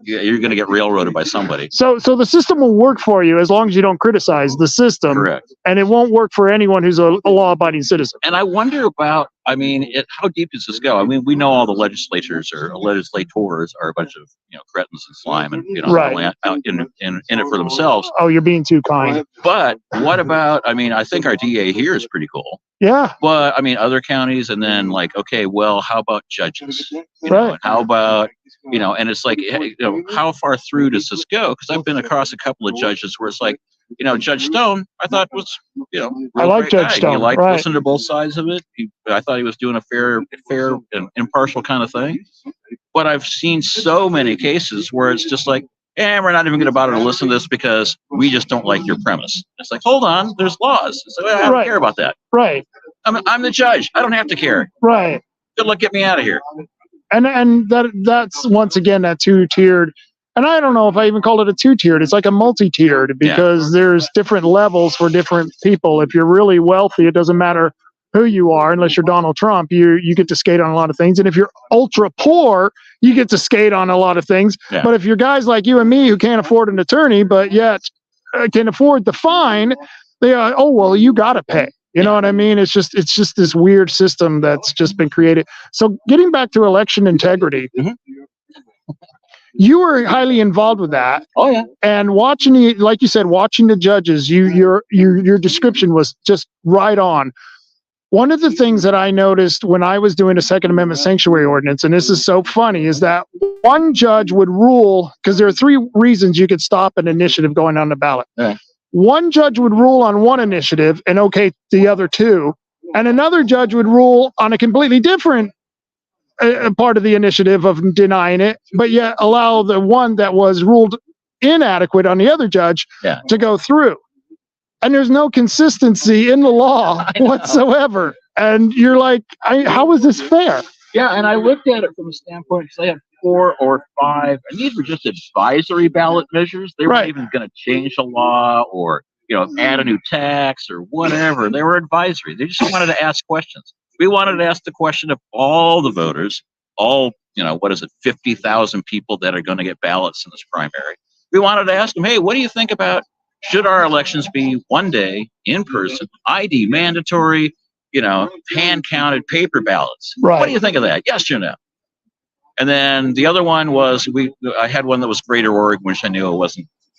you're going to get railroaded by somebody. So the system will work for you as long as you don't criticize the system. Correct. And it won't work for anyone who's a law-abiding citizen. And I wonder about, how deep does this go? We know all the legislators or legislators are a bunch of, cretins and slime and, Right. out in it for themselves. Oh, you're being too kind. But what about, I think our DA here is pretty cool. Yeah. But, other counties and then like, okay, well, how about judges? Right. How about, and it's like, how far through does this go? Because I've been across a couple of judges where it's like, Judge Stone, I thought was, I like Judge Stone. You like right. listen to both sides of it. I thought he was doing a fair and impartial kind of thing. But I've seen so many cases where it's just like, we're not even going to bother to listen to this because we just don't like your premise. It's like, hold on, there's laws. So I don't care about that. Right. I'm the judge. I don't have to care. Right. Good luck, get me out of here. And that's once again that two-tiered. And I don't know if I even call it a two-tiered. It's like a multi-tiered because there's different levels for different people. If you're really wealthy, it doesn't matter who you are, unless you're Donald Trump, you get to skate on a lot of things. And if you're ultra poor, you get to skate on a lot of things. Yeah. But if you're guys like you and me who can't afford an attorney, but yet can afford the fine, they are, oh, well, you got to pay. You know what I mean? It's just this weird system that's just been created. So getting back to election integrity, you were highly involved with that. Oh yeah. And watching the, like you said, watching the judges, your description was just right on. One of the things that I noticed when I was doing a Second Amendment sanctuary ordinance, and this is so funny, is that one judge would rule, because there are 3 reasons you could stop an initiative going on the ballot. Yeah. One judge would rule on one initiative and okay the other 2, and another judge would rule on a completely different part of the initiative of denying it, but yet allow the one that was ruled inadequate on the other judge to go through. And there's no consistency in the law whatsoever. And you're like, how is this fair? Yeah, and I looked at it from a standpoint because they had 4 or 5, and these were just advisory ballot measures. They weren't even going to change the law or add a new tax or whatever. They were advisory. They just wanted to ask questions. We wanted to ask the question of all the voters, all 50,000 people that are going to get ballots in this primary. We wanted to ask them, hey, what do you think about should our elections be one day in person, ID mandatory? Hand-counted paper ballots. Right. What do you think of that? Yes or no? And then the other one was I had one that was Greater Oregon, which I knew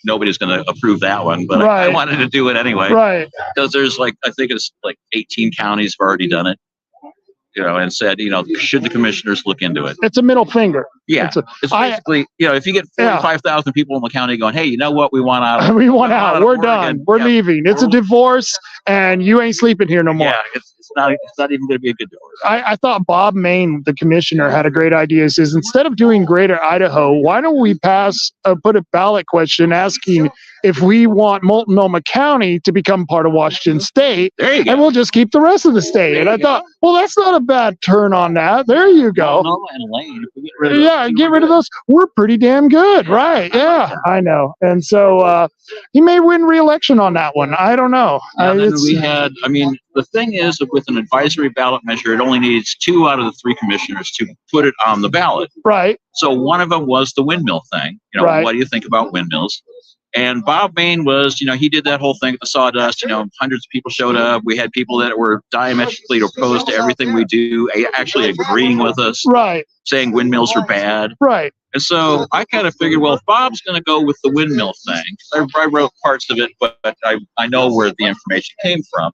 nobody's going to approve that one, but I wanted to do it anyway. Right. Because there's I think it's 18 counties have already done it. And said, should the commissioners look into it? It's a middle finger. Yeah. It's basically, if you get 45,000 people in the county going, hey, you know what? We want out. We want out. We're done. We're leaving. It's a divorce, and you ain't sleeping here no more. Yeah, it's not even going to be a good divorce. I thought Bob Main, the commissioner, had a great idea. He says, instead of doing Greater Idaho, why don't we put a ballot question asking if we want Multnomah County to become part of Washington State, and we'll just keep the rest of the state. And I thought, well, that's not a bad turn on that. There you go. Multnomah and Lane. Get rid of those. We're pretty damn good, right? Yeah, I know. And so he may win re-election on that one. I don't know. The thing is that with an advisory ballot measure, it only needs 2 out of the 3 commissioners to put it on the ballot. Right. So one of them was the windmill thing. What do you think about windmills? And Bob Main was, he did that whole thing at the sawdust. Hundreds of people showed up. We had people that were diametrically opposed to everything we do, actually agreeing with us. Right. Saying windmills are bad. Right. And so I kind of figured, well, if Bob's going to go with the windmill thing, I wrote parts of it, but I know where the information came from.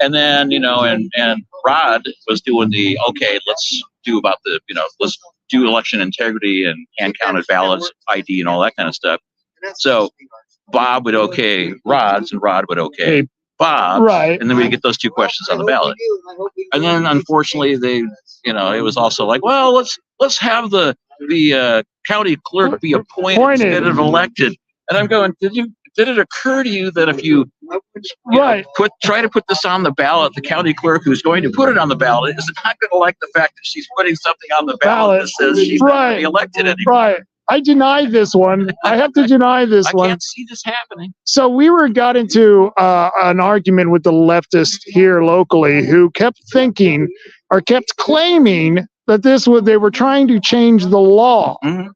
And then, and Rod was doing let's do let's do election integrity and hand-counted ballots, ID and all that kind of stuff. So Bob would okay Rod's and Rod would okay Bob's. Right. And then we get those 2 questions on the ballot. And then unfortunately they, it was also like, well, let's have the county clerk be appointed instead of elected. And I'm going, did it occur to you that if you Right. Try to put this on the ballot. The county clerk who's going to put it on the ballot is not going to like the fact that she's putting something on the ballot that says she's not going to be elected anymore. Right. I deny this one. I have to deny this one. I can't see this happening. So we got into an argument with the leftists here locally who kept thinking or kept claiming that they were trying to change the law. Mm-hmm.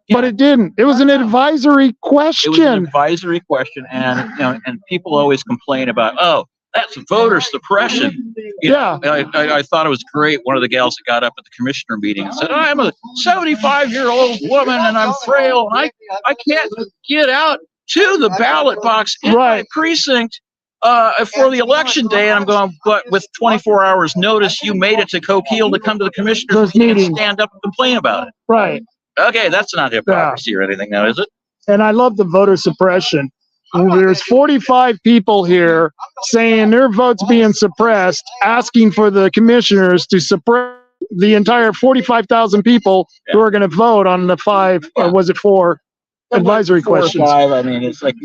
But it didn't. It was an advisory question. It was an advisory question, and people always complain about, oh, that's voter suppression. I thought it was great. One of the gals that got up at the commissioner meeting and said, I'm a 75-year-old woman and I'm frail and I can't get out to the ballot box in my precinct for the election day. And I'm going, but with 24 hours notice, you made it to Coquille to come to the commissioner's meeting and stand up and complain about it. Right. Okay, that's not hypocrisy or anything now, is it? And I love the voter suppression. There's 45 people here saying their votes being suppressed, asking for the commissioners to suppress the entire 45,000 people who are going to vote on the 5, or was it 4 advisory questions? 4 or 5, I mean, it's like,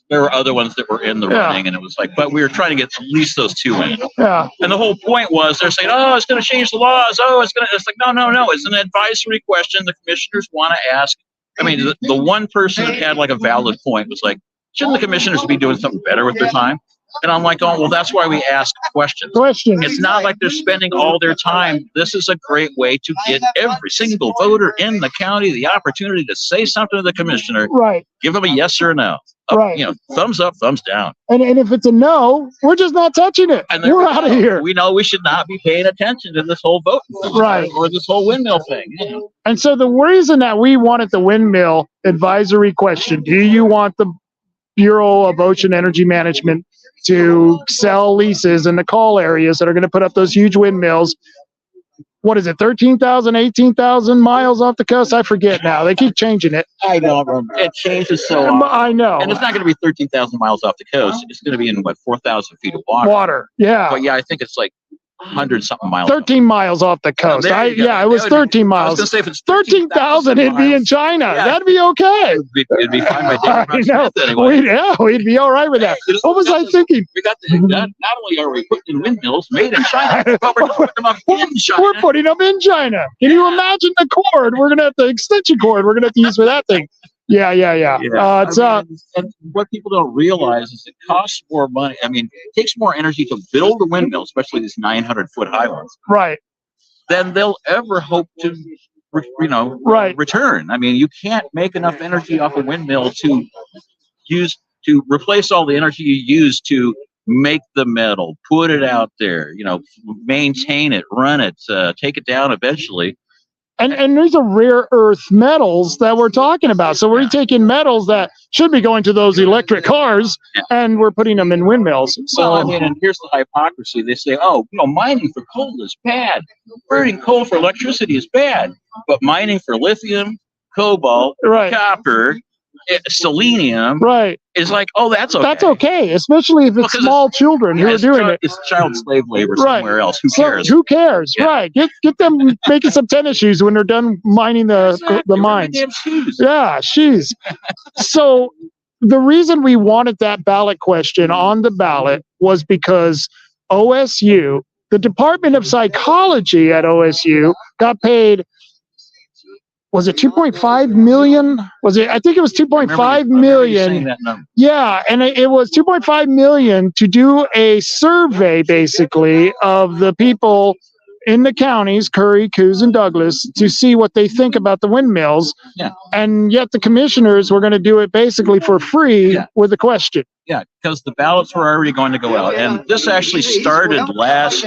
there were other ones that were in the running, and it was like, but we were trying to get at least those 2 in. Yeah. And the whole point was they're saying, oh, it's going to change the laws. Oh, it's like, no. It's an advisory question. The commissioners want to ask. I mean, the one person that had like a valid point was like, shouldn't the commissioners be doing something better with their time? And I'm like, oh, well, that's why we ask questions. It's not like they're spending all their time. This is a great way to get every single voter in the county the opportunity to say something to the commissioner. Right. Give them a yes or a no. Right. Thumbs up, thumbs down. And if it's a no, we're just not touching it. And we're out of here. We know we should not be paying attention to this whole vote. Right. Or this whole windmill thing. And so the reason that we wanted the windmill advisory question, do you want the Bureau of Ocean Energy Management to sell leases in the call areas that are going to put up those huge windmills? What is it, 13,000, 18,000 miles off the coast? I forget now. They keep changing it. I know. It changes so often. I know. And it's not going to be 13,000 miles off the coast. It's going to be in, 4,000 feet of water? Water, yeah. But I think it's like 100-something miles. 13 miles off the coast. It was 13 miles. I was going to say if it's 13,000, it'd be in China. Yeah. That'd be okay. It'd be fine by David anyway. We'd be all right with that. What was I thinking? We got not only are we putting in windmills made in China, but we're putting them up in China. We're putting them in China. Can you imagine the cord? We're going to have the extension cord we're going to have to use for that thing. Yeah. And what people don't realize is it costs more money. I mean, it takes more energy to build a windmill, especially these 900-foot high ones. Right. Than they'll ever hope to, return. I mean, you can't make enough energy off a windmill to replace all the energy you use to make the metal, put it out there, maintain it, run it, take it down eventually. And these are rare earth metals that we're talking about. So we're taking metals that should be going to those electric cars, and we're putting them in windmills. So and here's the hypocrisy. They say, mining for coal is bad. Burning coal for electricity is bad. But mining for lithium, cobalt, copper, selenium is like, that's okay. That's okay, especially if it's small children who are doing it. It's child slave labor somewhere else. Who cares? Who cares? Yeah. Right. Get them making some tennis shoes when they're done mining the mines. Damn shoes. Yeah, shoes. So the reason we wanted that ballot question on the ballot was because OSU, the Department of Psychology at OSU, got paid. Was it 2.5 million? I think it was 2.5 million. Yeah, and it was 2.5 million to do a survey, basically, of the people in the counties, Curry, Coos, and Douglas, to see what they think about the windmills. Yeah. And yet the commissioners were going to do it basically for free with a question. Yeah, because the ballots were already going to go out. And this actually started last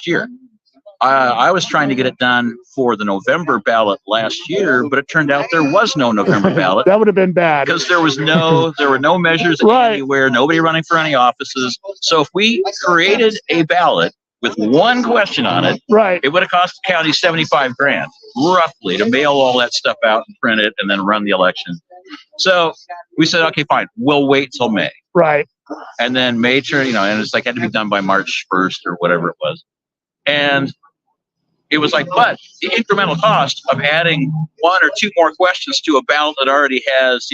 year. I was trying to get it done for the November ballot last year, but it turned out there was no November ballot. That would have been bad because there were no measures anywhere, nobody running for any offices. So if we created a ballot with one question on it, it would have cost the county $75,000 roughly to mail all that stuff out and print it and then run the election. So we said, okay, fine, we'll wait till May. Right. And then May turned, and it's like had to be done by March 1st or whatever it was. And It was like, but the incremental cost of adding 1 or 2 more questions to a ballot that already has,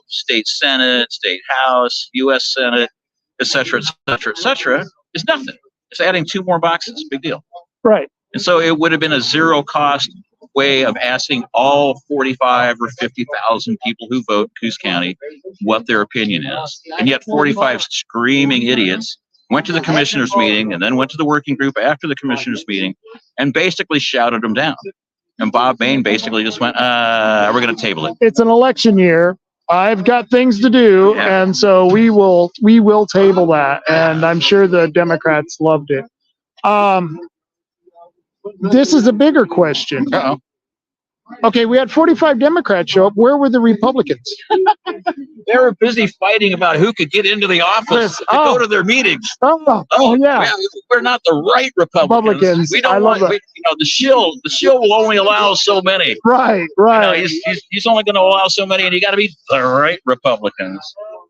state Senate, state House, U.S. Senate, et cetera, is nothing. It's adding 2 more boxes. Big deal. Right. And so it would have been a zero cost way of asking all 45 or 50,000 people who vote in Coos County what their opinion is. And yet 45 screaming idiots went to the commissioners meeting and then went to the working group after the commissioners meeting and basically shouted them down. And Bob Bain basically just went, we're going to table it. It's an election year. I've got things to do, and so we will table that. And I'm sure the Democrats loved it. This is a bigger question. Uh-oh. Okay, we had 45 Democrats show up. Where were the Republicans? They were busy fighting about who could get into the office to go to their meetings. Oh yeah. We're not the right Republicans. We don't want, the shill will only allow so many. Right. He's only going to allow so many, and you got to be the right Republicans.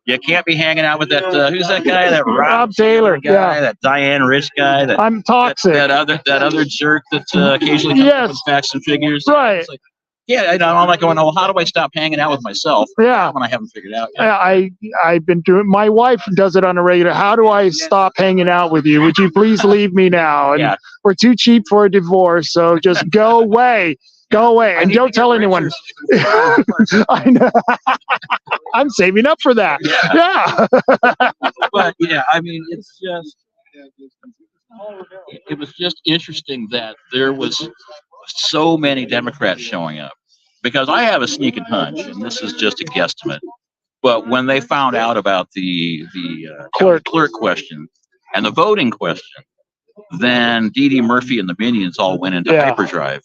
You can't be hanging out with that. Who's that guy? That Rob Taylor guy. That Diane Rich guy. I'm toxic. That other jerk that occasionally comes up with facts and figures. Right. It's like, I'm like going, how do I stop hanging out with myself? Yeah. When I haven't figured out yet. I've been doing. My wife does it on a regular. How do I stop hanging out with you? Would you please leave me now? And we're too cheap for a divorce, so just go away. Go away and don't tell anyone. I know. I'm saving up for that. Yeah. But it's just. It was just interesting that there was so many Democrats showing up, because I have a sneaking hunch, and this is just a guesstimate. But when they found out about the clerk question and the voting question, then Dee Dee Murphy and the minions all went into hyperdrive.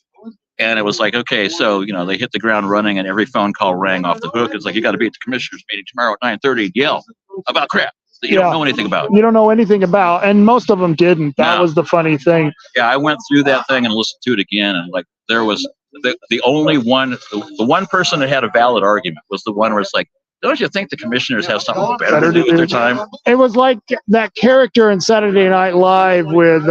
And it was like, okay, so, they hit the ground running and every phone call rang off the hook. It's like, you got to be at the commissioners meeting tomorrow at 9:30 and yell about crap that you don't know anything about. You don't know anything about, and most of them didn't. That was the funny thing. Yeah, I went through that thing and listened to it again, and like there was the only one, the one person that had a valid argument was the one where it's like, don't you think the commissioners have something better to do with their time? It was like that character in Saturday Night Live with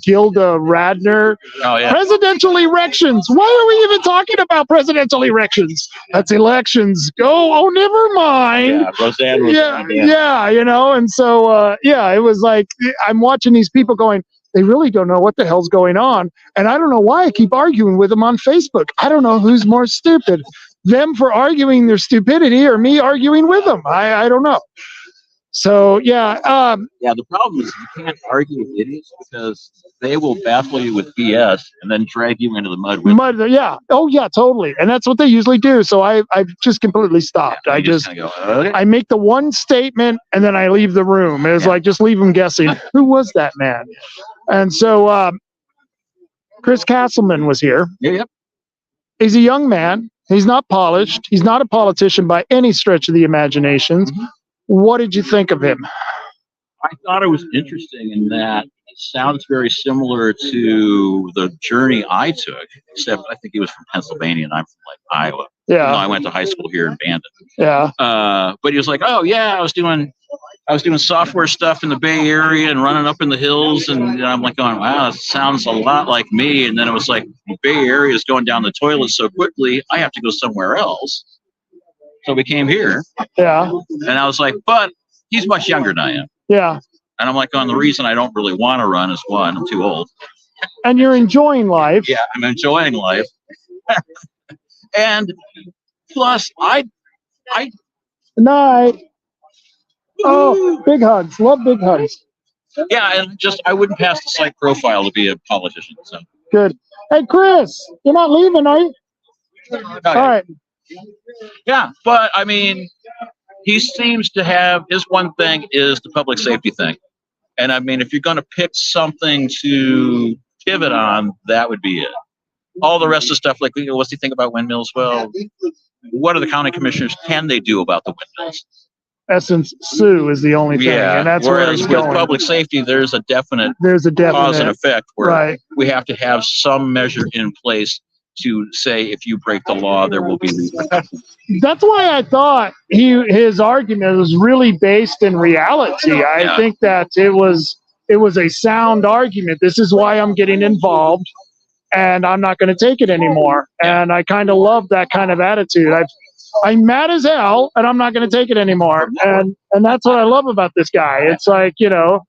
Gilda Radner. Oh, yeah. Presidential erections. Why are we even talking about presidential erections? That's elections. Oh, never mind. Yeah, Roseanne. Yeah, and so, it was like, I'm watching these people going, they really don't know what the hell's going on. And I don't know why I keep arguing with them on Facebook. I don't know who's more stupid. Them for arguing their stupidity or me arguing with them. I don't know. So, the problem is you can't argue with idiots because they will baffle you with BS and then drag you into the mud with them. Yeah. Oh, yeah, totally. And that's what they usually do. So I've just completely stopped. Yeah, I just go, okay. I make the one statement and then I leave the room. It's like, just leave them guessing. Who was that man? And so Chris Castleman was here. Yep. He's a young man. He's not polished. He's not a politician by any stretch of the imagination. Mm-hmm. What did you think of him? I thought it was interesting in that it sounds very similar to the journey I took, except I think he was from Pennsylvania and I'm from Iowa. Yeah. I went to high school here in Bandon. Yeah. But he was like, oh yeah, I was doing software stuff in the Bay Area and running up in the hills, and I'm like going, wow, that sounds a lot like me. And then it was like, the Bay Area is going down the toilet so quickly, I have to go somewhere else. So we came here. Yeah. And I was like, but he's much younger than I am. Yeah. And I'm like, the reason I don't really want to run is one, I'm too old. And you're enjoying life. Yeah, I'm enjoying life. And plus, Night. Oh, big hugs. Love big hugs. Yeah, and I wouldn't pass the psych profile to be a politician. So good. Hey, Chris, you're not leaving, are you? Okay. All right. Yeah, but I mean, he seems to have, his one thing is the public safety thing. And I mean, if you're going to pick something to pivot on, that would be it. All the rest of the stuff, like, what's he think about windmills? Well, what are the county commissioners, can they do about the windmills? Essence, sue is the only thing, and that's where it's going. With public safety, there's a definite cause and effect where we have to have some measure in place to say if you break the law, there will be repercussions. That's why I thought his argument was really based in reality. I think that it was a sound argument. This is why I'm getting involved. and I'm not going to take it anymore. And I kind of love that kind of attitude. I'm mad as hell, and I'm not going to take it anymore. And that's what I love about this guy. It's like, you know,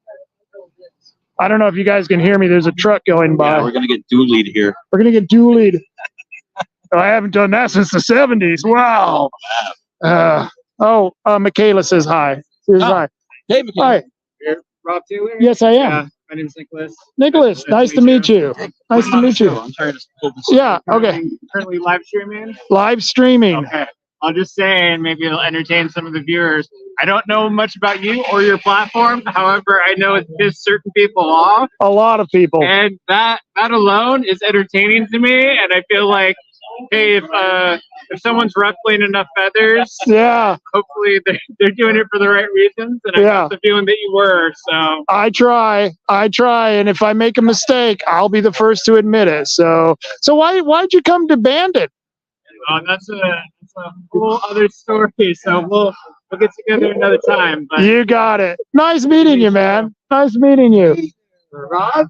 I don't know if you guys can hear me. There's a truck going by. Yeah, we're gonna get doolied here. We're going to get doolied. I haven't done that since the 70s. Wow. Michaela says hi. Says hi. Hey, Hi. Rob Taylor? Yes, I am. My name is Nicholas. Nicholas, nice to meet you. Nice to meet you. I'm trying to pull this. Yeah, okay. Currently live streaming? Live streaming. Okay. I'll just say, and maybe it'll entertain some of the viewers. I don't know much about you or your platform. However, I know it pisses certain people off. A lot of people. And that alone is entertaining to me. And I feel like, hey, if someone's ruffling enough feathers, Yeah. hopefully they're doing it for the right reasons. And I got the feeling that you were. So I try, and if I make a mistake, I'll be the first to admit it. So why'd you come to Bandit? that's a whole other story. So we'll get together another time. But You got it. Nice meeting you, man. Nice meeting you. Rob?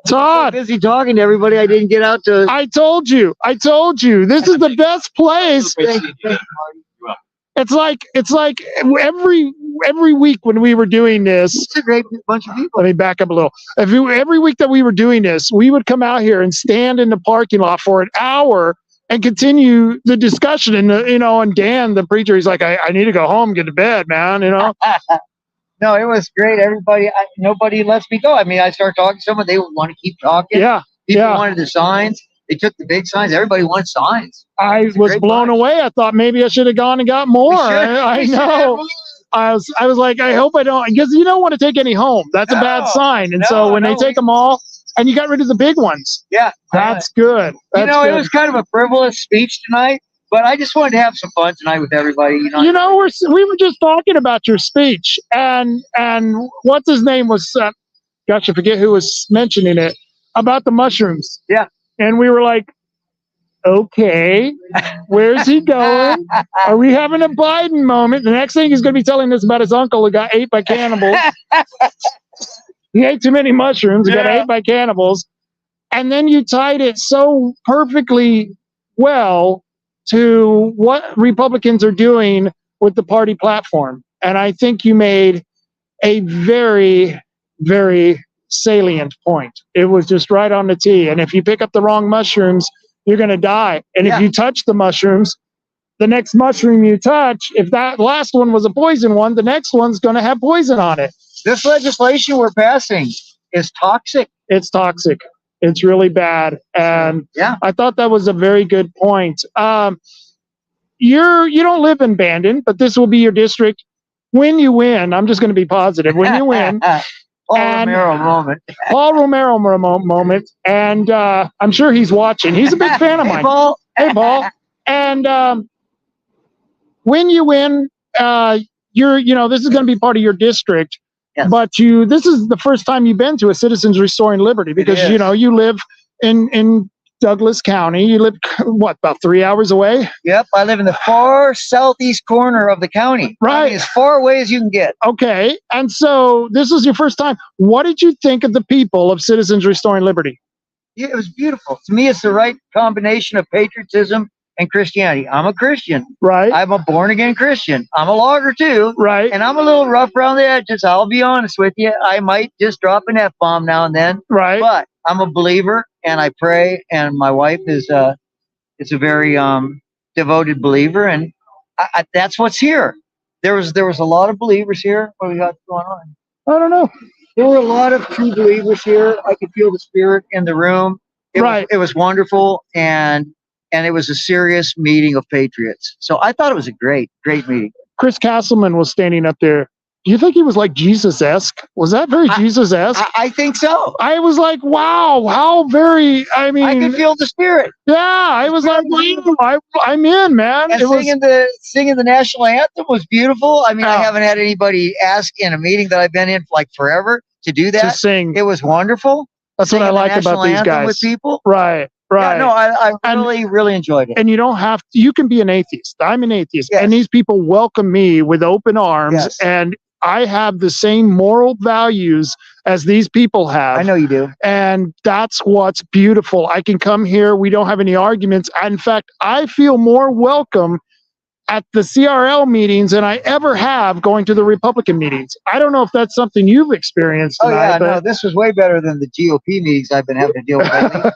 Todd. Busy talking to everybody. I didn't get out to. I told you. This is the best place. It's like every week when we were doing this. It's a great bunch of people. Let me back up a little. Every week that we were doing this, we would come out here and stand in the parking lot for an hour and continue the discussion. And and Dan, the preacher, he's like, I need to go home, get to bed, man. No, it was great. Everybody, nobody lets me go. I mean, I start talking to someone, they want to keep talking. Yeah. People wanted the signs. They took the big signs. Everybody wants signs. I was blown away. I thought maybe I should have gone and got more. I know. I was like, I hope I don't, because you don't want to take any home. That's a bad sign. And so when they take them all, and you got rid of the big ones. Yeah. That's good. It was kind of a frivolous speech tonight, but I just wanted to have some fun tonight with everybody. We were just talking about your speech, and what's his name was, gosh, I forget who was mentioning it, about the mushrooms. Yeah. And we were like, okay, where's he going? Are we having a Biden moment? The next thing he's going to be telling us about his uncle who got ate by cannibals. He ate too many mushrooms, he got ate by cannibals. And then you tied it so perfectly well to what Republicans are doing with the party platform. And I think you made a very, very salient point. It was just right on the tee. And if you pick up the wrong mushrooms, you're going to die. And if you touch the mushrooms, the next mushroom you touch, if that last one was a poison one, the next one's going to have poison on it. This legislation we're passing is toxic. It's toxic. It's really bad. And I thought that was a very good point. You don't live in Bandon, but this will be your district. When you win, I'm just going to be positive. When you win, Romero moment. Paul Romero moment. And I'm sure he's watching. He's a big fan of mine. Hey, Paul. And when you win, this is going to be part of your district. Yes. But this is the first time you've been to a Citizens Restoring Liberty because, you live in Douglas County. You live, about 3 hours away? Yep, I live in the far southeast corner of the county. Right. I mean, as far away as you can get. Okay, and so this is your first time. What did you think of the people of Citizens Restoring Liberty? Yeah, it was beautiful. To me, it's the right combination of patriotism and Christianity. I'm a Christian. Right. I'm a born-again Christian. I'm a logger, too. Right. And I'm a little rough around the edges. I'll be honest with you. I might just drop an F-bomb now and then. Right. But I'm a believer, and I pray, and my wife is a very devoted believer, and that's what's here. There was a lot of believers here. What do we got going on? I don't know. There were a lot of true believers here. I could feel the spirit in the room. It was wonderful, and it was a serious meeting of patriots. So I thought it was a great meeting. Chris Castleman was standing up there. Do you think he was like Jesus-esque? Was that very Jesus-esque? I think so. I was like, wow, how very, I could feel the spirit. Yeah, I was like, wow, I'm in, man. And singing the national anthem was beautiful. I mean, I haven't had anybody ask in a meeting that I've been in for like forever to do that. To sing. It was wonderful. That's what I like about these guys. With people. Right. Yeah, no, I really enjoyed it. And you can be an atheist. I'm an atheist. Yes. And these people welcome me with open arms. Yes. And I have the same moral values as these people have. I know you do. And that's what's beautiful. I can come here. We don't have any arguments. In fact, I feel more welcome at the CRL meetings than I ever have going to the Republican meetings. I don't know if that's something you've experienced tonight. No, this was way better than the GOP meetings I've been having to deal with lately.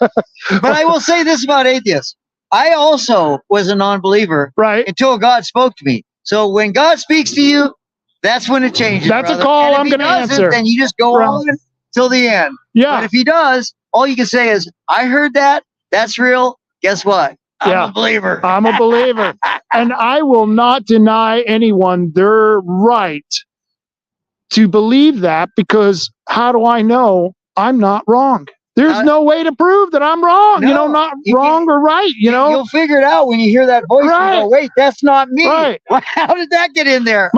But I will say this about atheists. I also was a non-believer until God spoke to me. So when God speaks to you, that's when it changes. That's brother. a call I'm going to answer. Then you just go on till the end. Yeah. But if he does, all you can say is, I heard that. That's real. Guess what? I'm a believer. I'm a believer. And I will not deny anyone their right to believe that, because how do I know I'm not wrong? There's no way to prove that I'm wrong, not wrong or right, You'll figure it out when you hear that voice and go, wait, that's not me. Right. How did that get in there?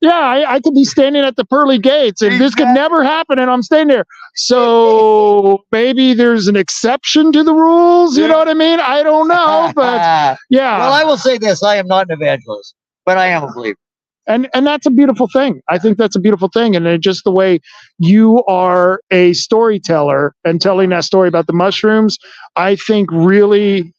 Yeah, I could be standing at the pearly gates and this could never happen and I'm standing there. So maybe there's an exception to the rules, you know what I mean? I don't know, but yeah. Well, I will say this, I am not an evangelist, but I am a believer. And that's a beautiful thing. I think that's a beautiful thing. And just the way you are a storyteller and telling that story about the mushrooms, I think really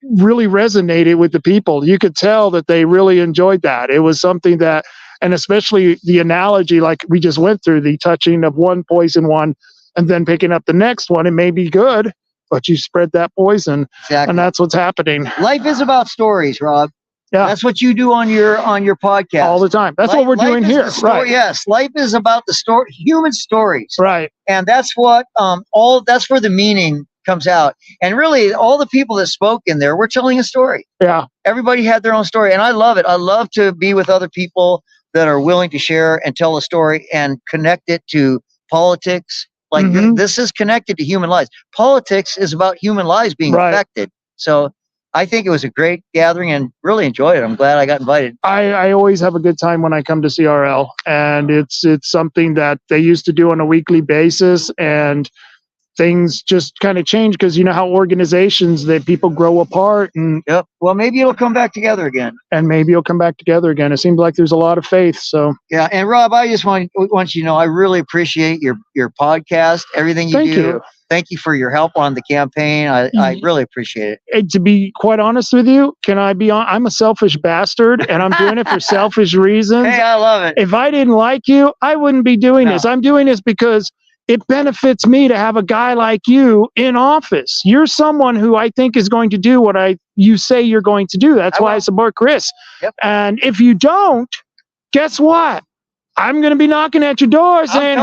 resonated with the people. You could tell that they really enjoyed that. It was something that, and especially the analogy like we just went through, the touching of one poison one and then picking up the next one. It may be good, but you spread that poison. Exactly. And that's what's happening. Life is about stories, Rob. Yeah. That's what you do on your podcast all the time. That's what we're doing here. Right. Yes. Life is about the story, human stories. Right. And that's what that's where the meaning comes out. And really all the people that spoke in there were telling a story. Yeah. Everybody had their own story. And I love it. I love to be with other people that are willing to share and tell a story and connect it to politics. Like this is connected to human lives. Politics is about human lives being affected. So I think it was a great gathering and really enjoyed it. I'm glad I got invited. I always have a good time when I come to CRL, and it's something that they used to do on a weekly basis, and things just kind of change because you know how organizations, that people grow apart. And well, maybe it'll come back together again. And maybe it'll come back together again. It seems like there's a lot of faith. So yeah. And Rob, I just want you to know I really appreciate your podcast, everything you do. Thank you. Thank you for your help on the campaign. I really appreciate it. And to be quite honest with you, can I be on? I'm a selfish bastard and I'm doing it for selfish reasons. Hey, I love it. If I didn't like you, I wouldn't be doing this. I'm doing this because it benefits me to have a guy like you in office. You're someone who I think is going to do what you say you're going to do. That's why I support Chris. Yep. And if you don't, guess what? I'm going to be knocking at your door saying,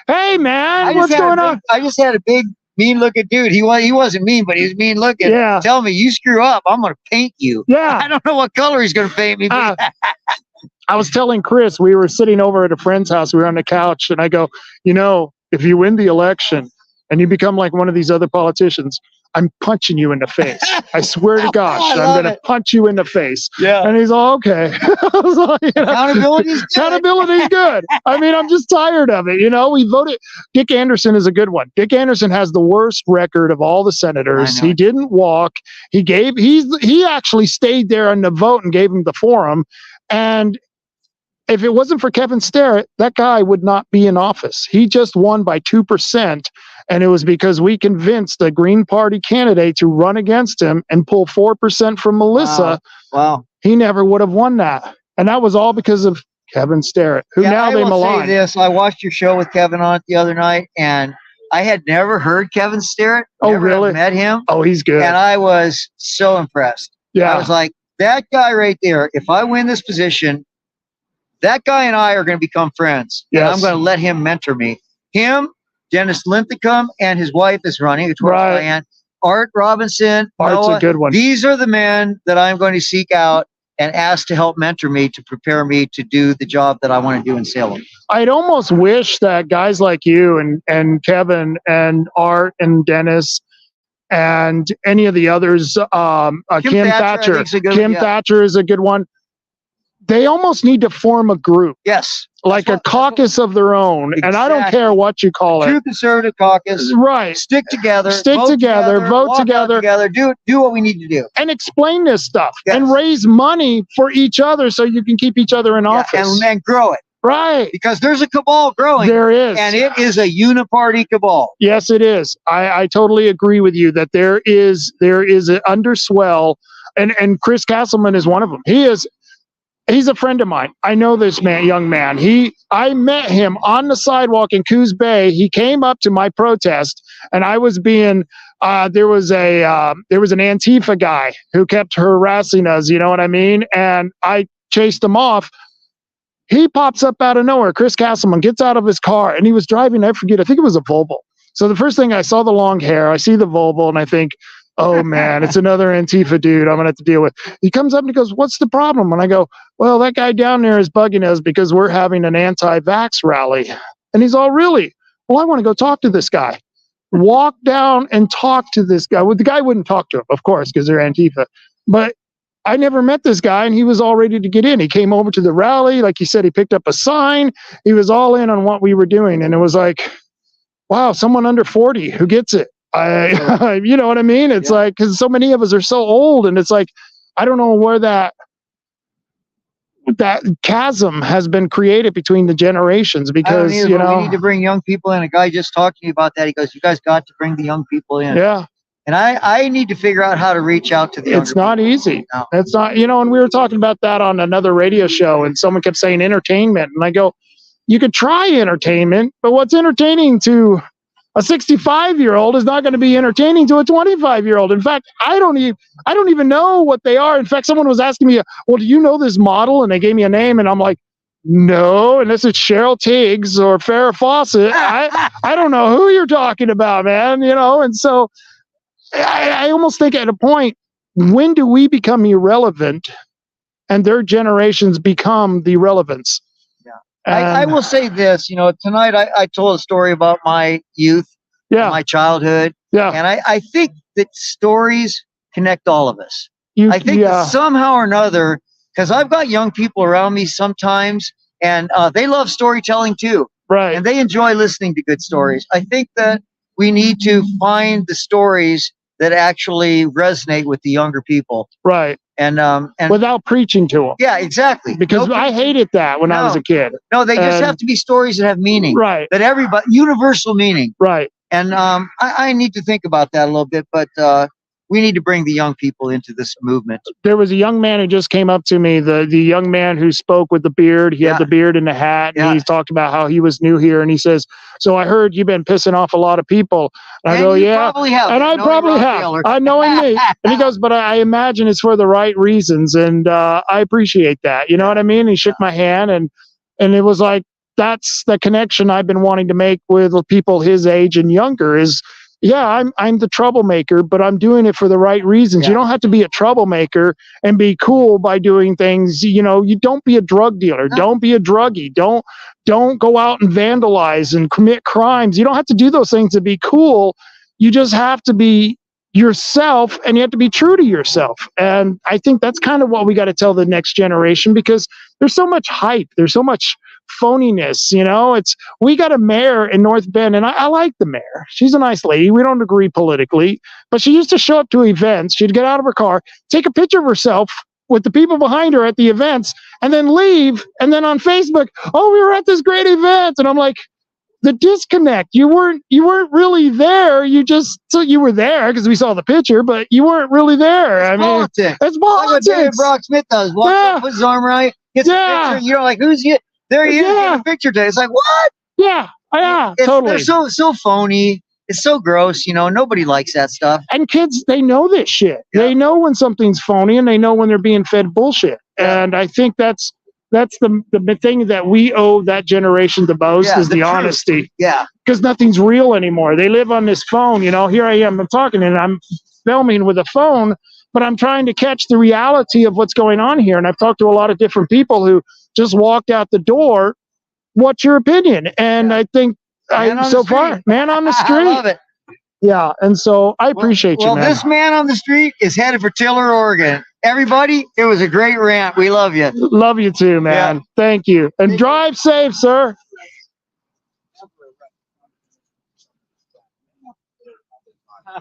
hey, man, what's going on? I just had a big, mean-looking dude. He wasn't mean, but he was mean-looking. Yeah. Tell me, you screw up, I'm going to paint you. Yeah. I don't know what color he's going to paint me. I was telling Chris, we were sitting over at a friend's house. We were on the couch, and I go, if you win the election and you become like one of these other politicians, I'm punching you in the face. I swear to gosh, I'm going to punch you in the face. Yeah. And he's all, okay. I was like, Accountability's good. Accountability's good. I mean, I'm just tired of it. We voted. Dick Anderson is a good one. Dick Anderson has the worst record of all the senators. He didn't walk. He actually stayed there on the vote and gave him the forum. And if it wasn't for Kevin Starrett, that guy would not be in office. He just won by 2%. And it was because we convinced the Green Party candidate to run against him and pull 4% from Melissa. Wow. He never would have won that. And that was all because of Kevin Starrett, who now they malign. Say this. I watched your show with Kevin on it the other night, and I had never heard Kevin Starrett. Oh, really? Met him. Oh, he's good. And I was so impressed. Yeah. I was like, that guy right there, if I win this position, that guy and I are going to become friends. Yes. And I'm going to let him mentor me. Him, Dennis Linthicum, and his wife is running. It's Diane. Art Robinson. Art's Noah. A good one. These are the men that I'm going to seek out and ask to help mentor me to prepare me to do the job that I want to do in Salem. I'd almost wish that guys like you and Kevin and Art and Dennis and any of the others, Kim Thatcher. Thatcher is a good one. They almost need to form a group. Yes. Like a caucus of their own. Exactly. And I don't care what you call it. True conservative caucus. Right. Stick together. Vote together. Do what we need to do. And explain this stuff. Yes. And raise money for each other so you can keep each other in office. And grow it. Right. Because there's a cabal growing. There is. And it is a uniparty cabal. Yes, it is. I totally agree with you that there is an underswell, and Chris Castleman is one of them. He's a friend of mine. I know this young man. I met him on the sidewalk in Coos Bay. He came up to my protest, and I was being there was an Antifa guy who kept harassing us. You know what I mean? And I chased him off. He pops up out of nowhere. Chris Castleman gets out of his car, and he was driving. I think it was a Volvo. So the first thing I saw the long hair, I see the Volvo, and I think, oh man, it's another Antifa dude I'm gonna have to deal with. He comes up and he goes, "What's the problem?" And I go, "Well, that guy down there is bugging us because we're having an anti-vax rally." And he's all, "Really? Well, I want to go talk to this guy." Walk down and talk to this guy. Well, the guy wouldn't talk to him, of course, because they're Antifa. But I never met this guy, and he was all ready to get in. He came over to the rally. Like he said, he picked up a sign. He was all in on what we were doing. And it was like, wow, someone under 40 who gets it. You know what I mean? It's like, because so many of us are so old, and it's like, I don't know where that chasm has been created between the generations, because we need to bring young people in. A guy just talked to me about that. He goes, "You guys got to bring the young people in." Yeah. And I need to figure out how to reach out to the younger It's not people. easy. No. It's not, and we were talking about that on another radio show, and someone kept saying entertainment, and I go, you could try entertainment, but what's entertaining to a 65-year-old is not going to be entertaining to a 25-year-old. In fact, I don't even know what they are. In fact, someone was asking me, "Well, do you know this model?" And they gave me a name, and I'm like, "No, unless it's Cheryl Tiggs or Farrah Fawcett. I don't know who you're talking about, man." And so I almost think at a point, when do we become irrelevant and their generations become the relevance? I will say this, tonight I told a story about my youth, my childhood. Yeah. And I think that stories connect all of us. I think that somehow or another, because I've got young people around me sometimes, and they love storytelling too. Right. And they enjoy listening to good stories. I think that we need to find the stories that actually resonate with the younger people. Right. And without preaching to them. Yeah, exactly. Because I hated that when I was a kid. No, they just have to be stories that have meaning. Right. That everybody, universal meaning. Right. And I need to think about that a little bit, but we need to bring the young people into this movement. There was a young man who just came up to me, the young man who spoke with the beard. He had the beard and the hat, and he talked about how he was new here. And he says, "So I heard you've been pissing off a lot of people." And I go, "Yeah." Probably have. And I probably have. I know me. And he goes, "But I imagine it's for the right reasons." And I appreciate that. You know what I mean? He shook my hand, and it was like, that's the connection I've been wanting to make with people his age and younger is, yeah, I'm the troublemaker, but I'm doing it for the right reasons. You don't have to be a troublemaker and be cool by doing things. You don't be a drug dealer. No. Don't be a druggie. Don't go out and vandalize and commit crimes. You don't have to do those things to be cool. You just have to be yourself, and you have to be true to yourself. And I think that's kind of what we got to tell the next generation, because there's so much hype. There's so much phoniness. We got a mayor in North Bend, and I like the mayor. She's a nice lady. We don't agree politically, but she used to show up to events. She'd get out of her car, take a picture of herself with the people behind her at the events, and then leave. And then on Facebook, "Oh, we were at this great event." And I'm like, the disconnect. You weren't really there. You were there because we saw the picture, but you weren't really there. Politics. It's politics. Like what Brock Smith does. Walks up, puts his arm right, gets a picture. You're like, who's you? There he is in a picture today. It's like, what? Yeah, totally. They're so phony. It's so gross. Thobody likes that stuff. And kids, they know this shit. Yeah. They know when something's phony, and they know when they're being fed bullshit. Yeah. And I think that's the thing that we owe that generation the most, is the honesty. Yeah. Because nothing's real anymore. They live on this phone. Here I am. I'm talking, and I'm filming with a phone, but I'm trying to catch the reality of what's going on here. And I've talked to a lot of different people who just walked out the door. What's your opinion? And I think man on the street. I love it. Yeah. And so I appreciate you, man. Well, this man on the street is headed for Tiller, Oregon. Everybody, it was a great rant. We love you. Love you too, man. Yeah. Thank you. And drive safe, sir.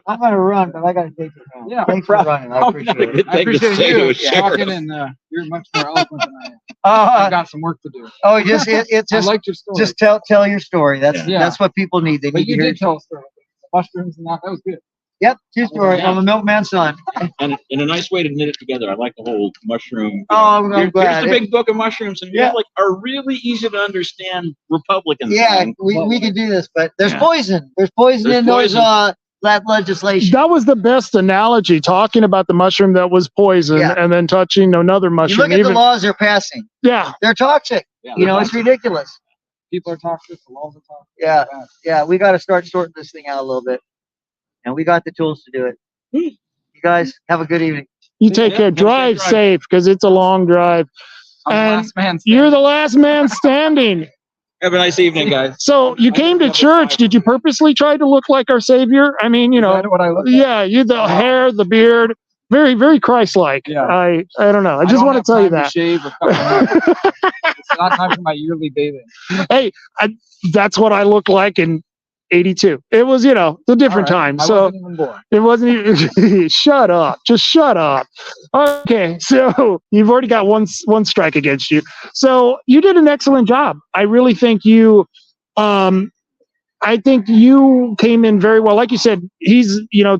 I'm going to run, but I got to take it now. Yeah. Thanks for running. I appreciate it. Good thing to say to a talking, and you're much more eloquent than I am. I've got some work to do. Oh, just it I just liked your story. just tell your story. That's Yeah. that's what people need. They But need you to hear. did tell a story. Mushrooms and that was good. Yep, true story. I'm a milkman's son. And in a nice way to knit it together. I like the whole mushroom. Oh, I'm Here's glad. the big book of mushrooms, and Yeah. here's like a really easy to understand Republican Yeah, thing. we can do this, but there's Yeah. poison. There's poison There's in poison. those that legislation. That was the best analogy, talking about the mushroom that was poison Yeah. and then touching another You mushroom. look at the laws they're passing. Yeah. They're toxic. Yeah. You know, it's ridiculous. People are toxic. The laws are toxic. Yeah, yeah. We got to start sorting this thing out a little bit, and we got the tools to do it. You guys have a good evening. You take care. Drive safe, because it's a long drive. I'm the And last man you're the last man standing. Have a nice evening, guys. So you came to church. Did you purposely try to look like our Savior? I mean, you know, Is that what I look like? yeah, you the hair, the beard, very, very Christ-like. Yeah. I don't know. I just don't want to have tell you time that. shave or cut my hair. It's not time for my yearly bathing. Hey, that's what I looked like in '82. It was, you know, the different All right. time. I So wasn't even born. it wasn't even. Shut up. Just shut up. Okay, so you've already got one strike against you. So you did an excellent job. I really think you. I think you came in very well. Like you said,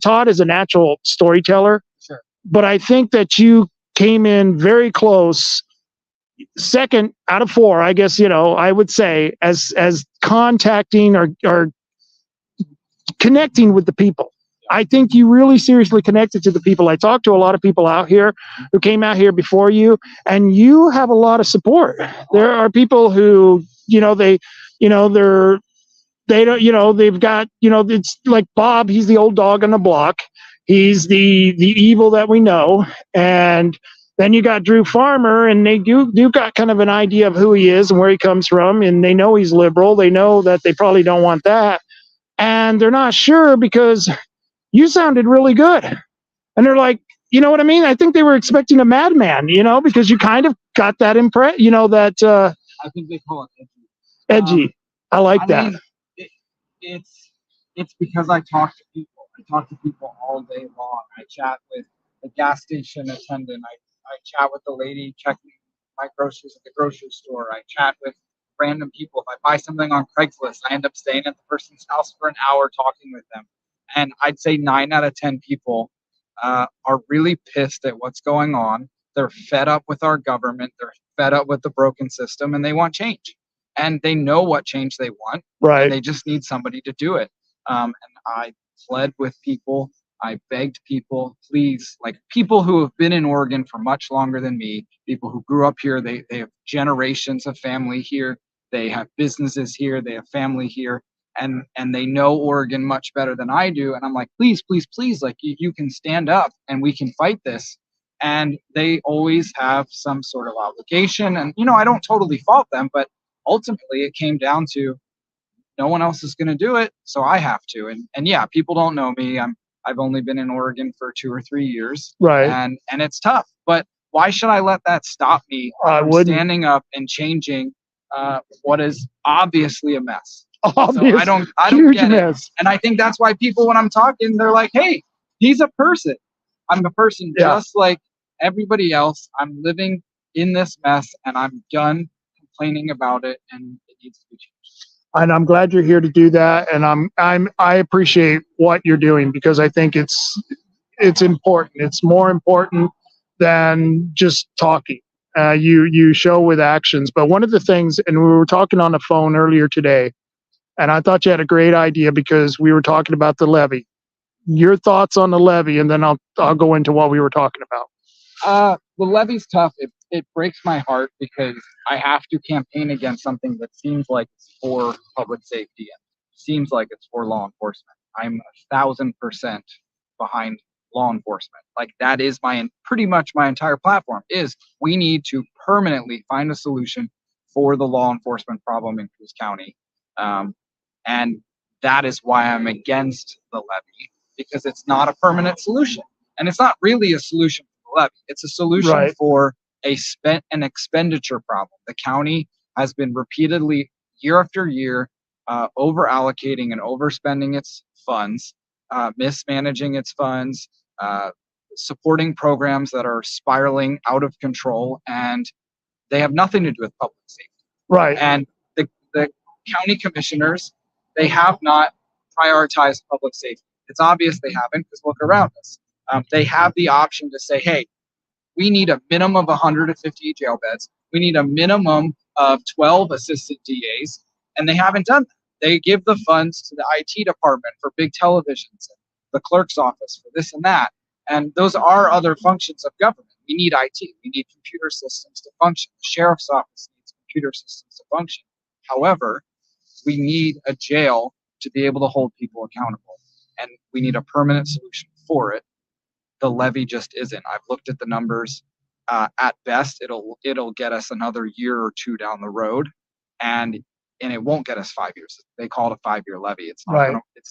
Todd is a natural storyteller. Sure. But I think that you came in very close. Second out of 4, I guess, I would say, as contacting or connecting with the people. I think you really seriously connected to the people. I talked to a lot of people out here who came out here before you, and you have a lot of support. There are people who, they've got, it's like Bob, he's the old dog on the block. He's the evil that we know. And then you got Drew Farmer, and they do got kind of an idea of who he is and where he comes from. And they know he's liberal. They know that they probably don't want that. And they're not sure because you sounded really good. And they're like, you know what I mean? I think they were expecting a madman, because you kind of got that impression, that I think they call it edgy. I like that. mean, it's because I talk to people. I talk to people all day long. I chat with the gas station attendant. I chat with the lady checking my groceries at the grocery store. I chat with random people. If I buy something on Craigslist, I end up staying at the person's house for an hour talking with them. And I'd say 9 out of 10 people are really pissed at what's going on. They're fed up with our government. They're fed up with the broken system, and they want change. And they know what change they want. Right. And they just need somebody to do it. And I pled with people. I begged people, please, like people who have been in Oregon for much longer than me, people who grew up here, they have generations of family here. They have businesses here. They have family here. And they know Oregon much better than I do. And I'm like, please, please, please, like you can stand up and we can fight this. And they always have some sort of obligation. And, I don't totally fault them, but ultimately it came down to no one else is going to do it. So I have to. And yeah, people don't know me. I've only been in Oregon for 2 or 3 years. Right. And it's tough, but why should I let that stop me from standing up and changing what is obviously a mess? Obvious, so I don't get it. And I think that's why people, when I'm talking, they're like, hey, he's a person. I'm a person just like everybody else. I'm living in this mess and I'm done complaining about it, and it needs to be changed. And I'm glad you're here to do that. And I appreciate what you're doing, because I think it's important. It's more important than just talking. You show with actions. But one of the things, and we were talking on the phone earlier today, and I thought you had a great idea because we were talking about the levy. Your thoughts on the levy, and then I'll go into what we were talking about. The levy's tough. It breaks my heart because I have to campaign against something that seems like it's for public safety and seems like it's for law enforcement. I'm 1,000% behind law enforcement. Like that is pretty much my entire platform is we need to permanently find a solution for the law enforcement problem in Cruz County. And that is why I'm against the levy, because it's not a permanent solution. And it's not really a solution for the levy. It's a solution for an expenditure problem. The county has been repeatedly, year after year, over allocating and overspending its funds, mismanaging its funds, supporting programs that are spiraling out of control. And They have nothing to do with public safety. Right. And the county commissioners, they have not prioritized public safety. It's obvious they haven't, because look around us. They have the option to say, hey, we need a minimum of 150 jail beds. We need a minimum of 12 assistant DAs, and they haven't done that. They give the funds to the IT department for big televisions, and the clerk's office for this and that. And those are other functions of government. We need IT. We need computer systems to function. The sheriff's office needs computer systems to function. However, we need a jail to be able to hold people accountable, and we need a permanent solution for it. The levy just isn't. I've looked at the numbers. At best, it'll get us another year or two down the road, and it won't get us 5 years. They call it a 5-year levy. It's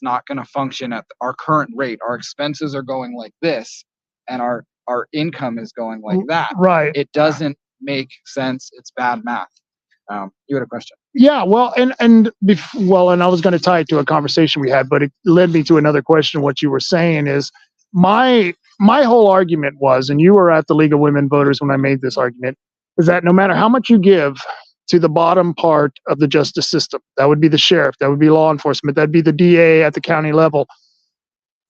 not gonna function at our current rate. Our expenses are going like this, and our income is going like that. Right. It doesn't make sense. It's bad math. You had a question. Yeah, well, and I was going to tie it to a conversation we had, but it led me to another question. What you were saying is my whole argument was, and you were at the League of Women Voters when I made this argument, is that no matter how much you give to the bottom part of the justice system, that would be the sheriff, that would be law enforcement, that'd be the DA at the county level.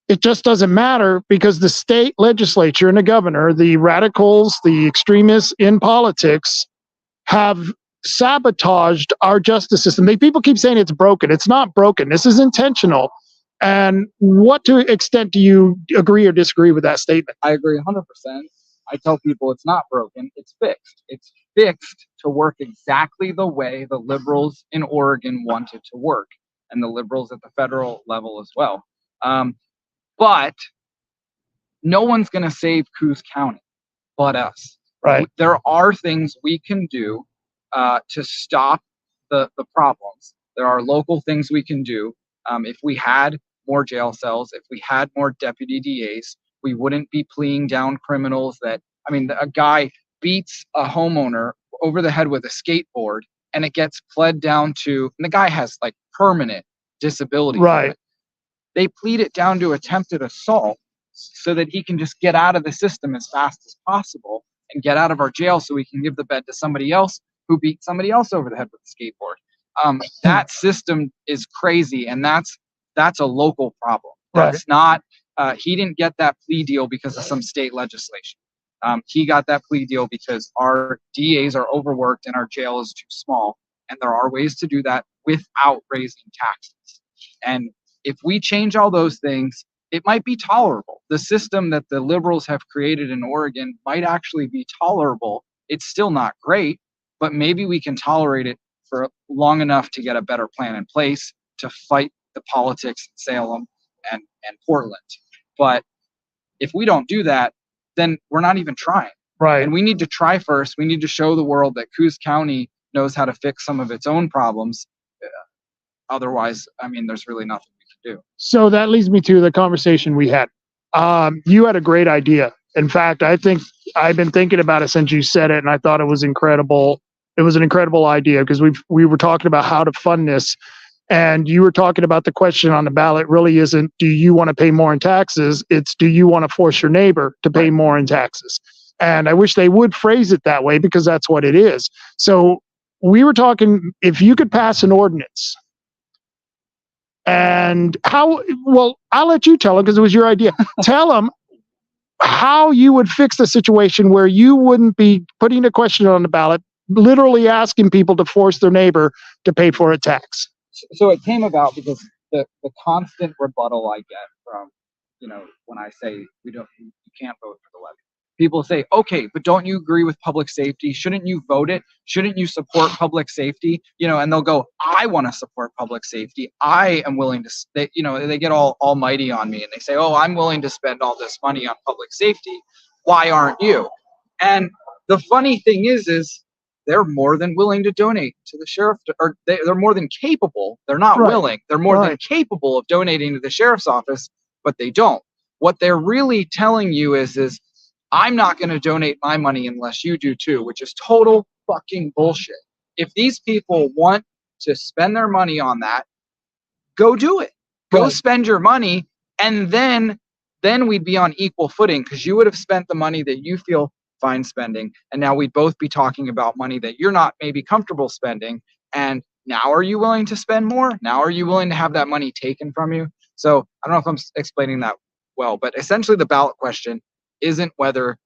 It just doesn't matter, because the state legislature and the governor, the radicals, the extremists in politics, have sabotaged our justice system. People keep saying it's broken. It's not broken. This is intentional. And what to extent do you agree or disagree with that statement? I agree 100%. I tell people it's not broken. It's fixed. It's fixed to work exactly the way the liberals in Oregon want it to work, and the liberals at the federal level as well. But no one's going to save Coos County but us. Right. There are things we can do to stop the problems. There are local things we can do. If we had more jail cells, if we had more deputy DAs, we wouldn't be pleading down criminals that, a guy beats a homeowner over the head with a skateboard, and it gets pled down to, and the guy has like permanent disability. Right. They plead it down to attempted assault so that he can just get out of the system as fast as possible and get out of our jail, so we can give the bed to somebody else who beat somebody else over the head with a skateboard. That system is crazy, and that's a local problem. That's not, he didn't get that plea deal because of some state legislation. He got that plea deal because our DAs are overworked and our jail is too small. And there are ways to do that without raising taxes. And if we change all those things, it might be tolerable. The system that the liberals have created in Oregon might actually be tolerable. It's still not great, but maybe we can tolerate it for long enough to get a better plan in place to fight the politics in Salem and Portland. But if we don't do that, then we're not even trying. Right. And we need to try first. We need to show the world that Coos County knows how to fix some of its own problems. Otherwise, there's really nothing we can do. So that leads me to the conversation we had. You had a great idea. In fact, I think I've been thinking about it since you said it, and I thought it was incredible. It was an incredible idea, because we were talking about how to fund this, and you were talking about the question on the ballot really isn't, do you want to pay more in taxes? It's, do you want to force your neighbor to pay more in taxes? And I wish they would phrase it that way, because that's what it is. So we were talking, if you could pass an ordinance, and how, well, I'll let you tell them, because it was your idea. Tell them how you would fix the situation where you wouldn't be putting a question on the ballot, literally asking people to force their neighbor to pay for a tax. So it came about because the constant rebuttal I get from, when I say you can't vote for the levy. People say, okay, but don't you agree with public safety? Shouldn't you vote it? Shouldn't you support public safety? And they'll go, I want to support public safety. I am willing to, they get all almighty on me, and they say, oh, I'm willing to spend all this money on public safety. Why aren't you? And the funny thing is they're more than willing to donate to the sheriff, or they're more than capable. They're not willing. They're more than capable of donating to the sheriff's office, but they don't. What they're really telling you is I'm not going to donate my money unless you do too, which is total fucking bullshit. If these people want to spend their money on that, go do it. Go spend your money, and then we'd be on equal footing, because you would have spent the money that you feel fine spending. And now we'd both be talking about money that you're not maybe comfortable spending. And now are you willing to spend more? Now are you willing to have that money taken from you? So I don't know if I'm explaining that well, but essentially the ballot question isn't whether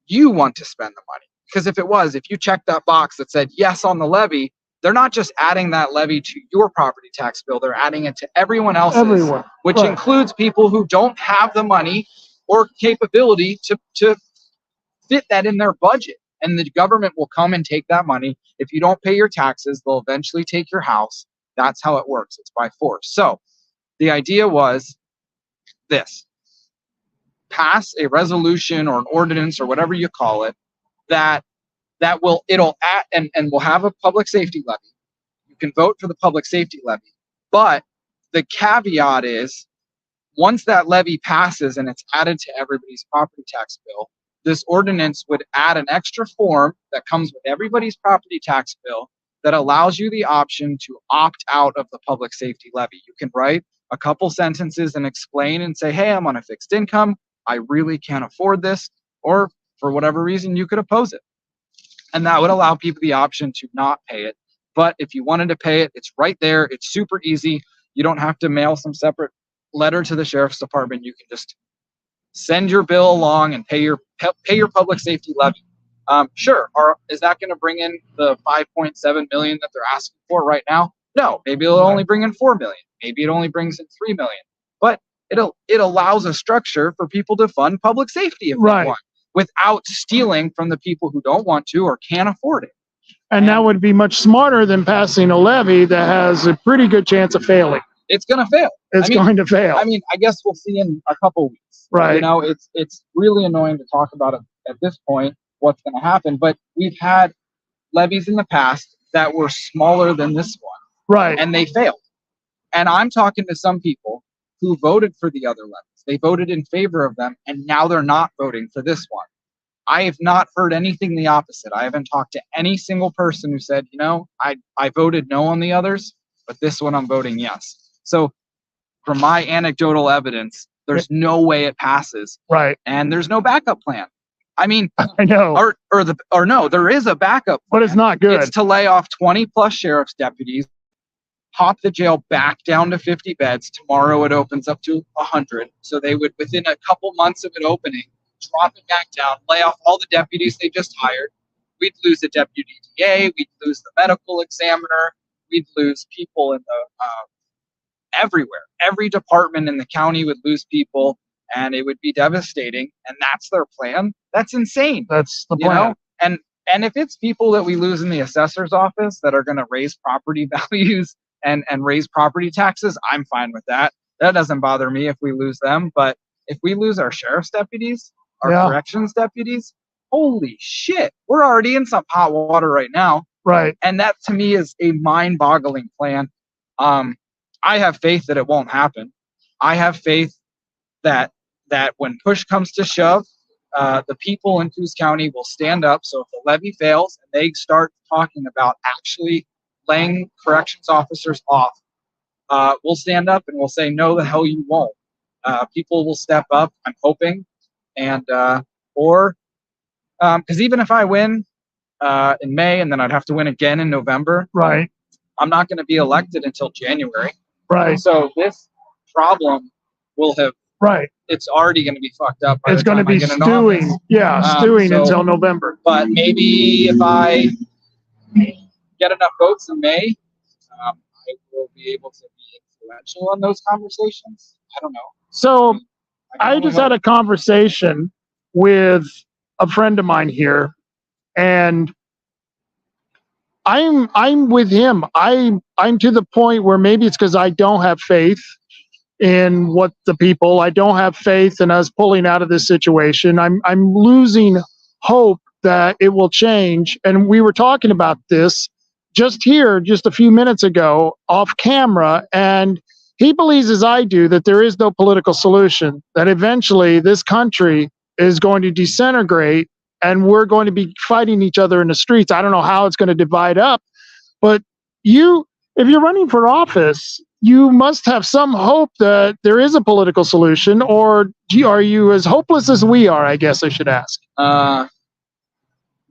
you want to spend the money. Because if it was, if you checked that box that said yes on the levy, they're not just adding that levy to your property tax bill, they're adding it to everyone else's, which right. includes people who don't have the money or capability to fit that in their budget. And the government will come and take that money. If you don't pay your taxes, they'll eventually take your house. That's how it works. It's by force. So the idea was this: pass a resolution or an ordinance or whatever you call it it'll add and we'll have a public safety levy. You can vote for the public safety levy, but the caveat is once that levy passes and it's added to everybody's property tax bill, this ordinance would add an extra form that comes with everybody's property tax bill that allows you the option to opt out of the public safety levy. You can write a couple sentences and explain and say, hey, I'm on a fixed income. I really can't afford this. Or for whatever reason, you could oppose it. And that would allow people the option to not pay it. But if you wanted to pay it, it's right there. It's super easy. You don't have to mail some separate letter to the sheriff's department. You can just send your bill along and pay your public safety levy. Sure. Is that going to bring in the 5.7 million that they're asking for right now? No. Maybe it'll only bring in 4 million. Maybe it only brings in 3 million. But it allows a structure for people to fund public safety if they want, without stealing from the people who don't want to or can't afford it. And that would be much smarter than passing a levy that has a pretty good chance of failing. It's going to fail. It's going to fail. I mean, I guess we'll see in a couple weeks. Right. You know, it's really annoying to talk about it at this point, what's going to happen. But we've had levies in the past that were smaller than this one. Right. And they failed. And I'm talking to some people who voted for the other levies. They voted in favor of them, and now they're not voting for this one. I have not heard anything the opposite. I haven't talked to any single person who said, you know, I voted no on the others, but this one I'm voting yes. So from my anecdotal evidence, there's no way it passes. Right. And there's no backup plan. I mean, I know. Or no, there is a backup plan. But it's not good. It's to lay off 20 plus sheriff's deputies, pop the jail back down to 50 beds. Tomorrow it opens up to 100. So they would, within a couple months of it opening, drop it back down, lay off all the deputies they just hired. We'd lose the deputy DA, we'd lose the medical examiner, we'd lose people in the everywhere. Every department in the county would lose people, and it would be devastating. And that's their plan. That's insane. That's the plan. You know? And if it's people that we lose in the assessor's office that are going to raise property values and raise property taxes, I'm fine with that. That doesn't bother me if we lose them. But if we lose our sheriff's deputies, our corrections deputies, holy shit, we're already in some hot water right now. Right. And that to me is a mind-boggling plan. I have faith that it won't happen. I have faith that when push comes to shove, the people in Coos County will stand up. So if the levy fails and they start talking about actually laying corrections officers off, we'll stand up and we'll say, no, the hell you won't. People will step up, I'm hoping. And because even if I win in May and then I'd have to win again in November, right, I'm not going to be elected until January. Right. So this problem will have, it's already going to be fucked up. It's going to be stewing. Stewing until November. But maybe if I get enough votes in May, I will be able to be influential in those conversations. I don't know. So I just had a conversation with a friend of mine here, and I'm with him. I'm to the point where maybe it's because I don't have faith in I don't have faith in us pulling out of this situation. I'm losing hope that it will change. And we were talking about this just a few minutes ago off camera, and he believes, as I do, that there is no political solution, that eventually this country is going to disintegrate and we're going to be fighting each other in the streets. I don't know how it's going to divide up, but if you're running for office, you must have some hope that there is a political solution, or are you as hopeless as we are, I guess I should ask?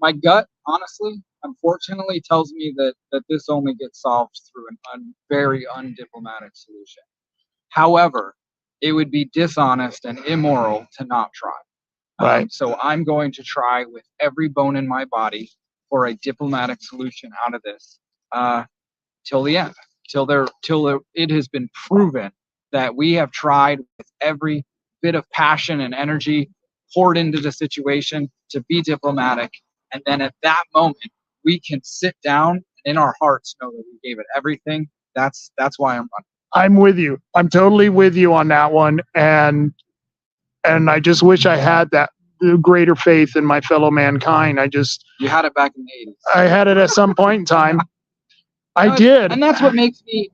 my gut, honestly, unfortunately, tells me that this only gets solved through a very undiplomatic solution. However, it would be dishonest and immoral to not try. Right. So I'm going to try with every bone in my body for a diplomatic solution out of this till the end, till it has been proven that we have tried with every bit of passion and energy poured into the situation to be diplomatic. And then at that moment, we can sit down and in our hearts know that we gave it everything. That's why I'm running. I'm with you. I'm totally with you on that one. And I just wish I had that greater faith in my fellow mankind. You had it back in the 80s. I had it at some point in time. I did. And that's what makes me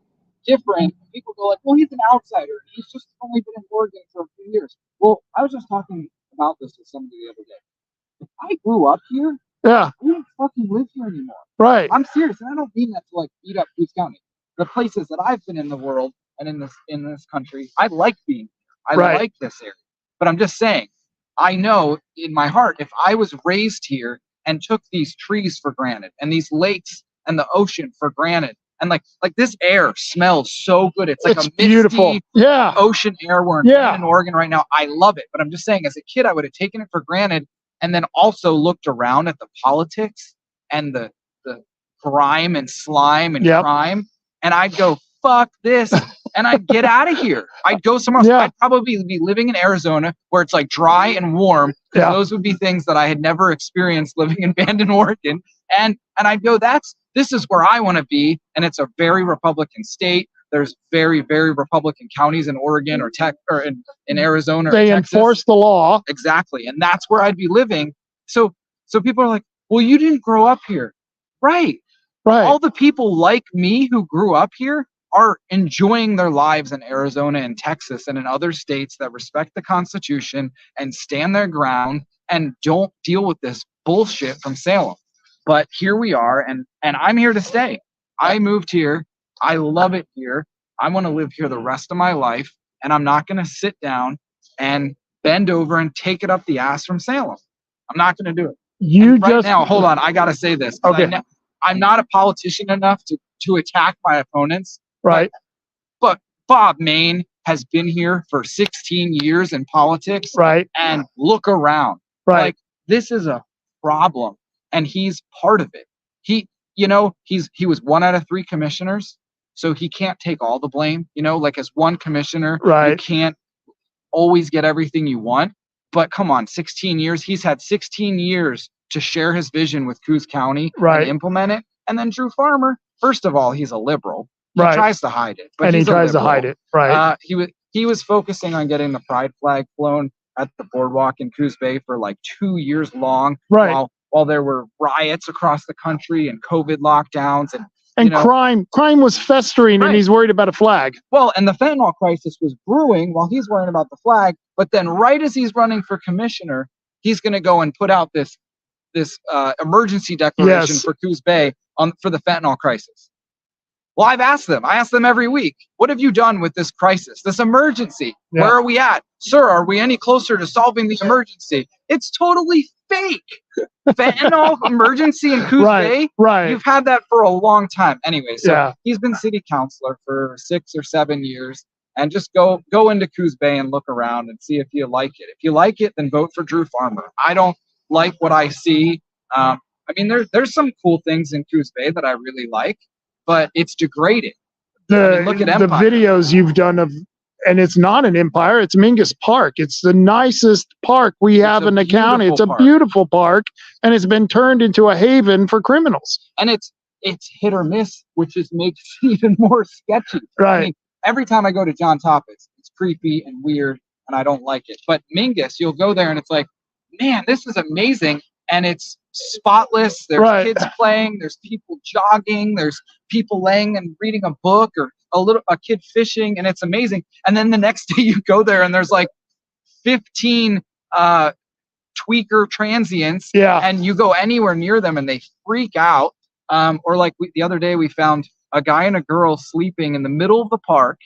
different. People go like, well, he's an outsider. He's just only been in Oregon for a few years. Well, I was just talking about this with somebody the other day. If I grew up here, yeah, I don't fucking live here anymore. Right. I'm serious, and I don't mean that to like beat up Coos County. The places that I've been in the world and in this country, I like being here. I like this area. But I'm just saying, I know in my heart, if I was raised here and took these trees for granted and these lakes and the ocean for granted, and like this air smells so good. It's like a misty beautiful. Yeah. ocean air. We're in Oregon right now. I love it. But I'm just saying, as a kid, I would have taken it for granted and then also looked around at the politics and the grime and slime and crime. And I'd go, fuck this. And I'd get out of here. I'd go somewhere else. I'd probably be living in Arizona where it's like dry and warm. Yeah. Those would be things that I had never experienced living in Bandon, Oregon. And I'd go, this is where I want to be. And it's a very Republican state. There's very, very Republican counties in Oregon or in Arizona. They or enforce the law. Exactly. And that's where I'd be living. So people are like, well, you didn't grow up here. Right. All the people like me who grew up here are enjoying their lives in Arizona and Texas and in other states that respect the Constitution and stand their ground and don't deal with this bullshit from Salem. But here we are, and I'm here to stay. I moved here. I love it here. I want to live here the rest of my life, and I'm not going to sit down and bend over and take it up the ass from Salem. I'm not going to do it. Right now, hold on, I got to say this. Okay. I'm not a politician enough to attack my opponents. Right. But Bob Main has been here for 16 years in politics. Right. And look around. Right. Like, this is a problem, and he's part of it. He was 1 out of 3 commissioners, so he can't take all the blame. Like as one commissioner, you can't always get everything you want. But come on, 16 years. He's had 16 years to share his vision with Coos County and implement it. And then Drew Farmer, first of all, he's a liberal. He tries to hide it. But he tries to hide it. Right. He was focusing on getting the pride flag flown at the boardwalk in Coos Bay for like 2 years long. Right. While there were riots across the country and COVID lockdowns and crime was festering, and he's worried about a flag. Well, and the fentanyl crisis was brewing while he's worrying about the flag. But then right as he's running for commissioner, he's going to go and put out this emergency declaration for Coos Bay for the fentanyl crisis. Well, I ask them every week, what have you done with this crisis, this emergency? Yeah. Where are we at? Sir, are we any closer to solving the emergency? It's totally fake. Fentanyl emergency in Coos Bay? Right. You've had that for a long time. Anyway, so he's been city councilor for 6 or 7 years. And just go into Coos Bay and look around and see if you like it. If you like it, then vote for Drew Farmer. I don't like what I see. There's some cool things in Coos Bay that I really like, but it's degrading. Look at Empire. The videos you've done and it's not an Empire, it's Mingus Park. It's the nicest park we have in the county. It's a beautiful park, and it's been turned into a haven for criminals. And it's hit or miss, which just makes it even more sketchy. Right. Every time I go to John Topics, it's creepy and weird, and I don't like it. But Mingus, you'll go there, and it's like, man, this is amazing. And it's spotless. There's kids playing. There's people jogging. There's people laying and reading a book, or a kid fishing, and it's amazing. And then the next day you go there, and there's like 15 tweaker transients, and you go anywhere near them, and they freak out. Or like the other day, we found a guy and a girl sleeping in the middle of the park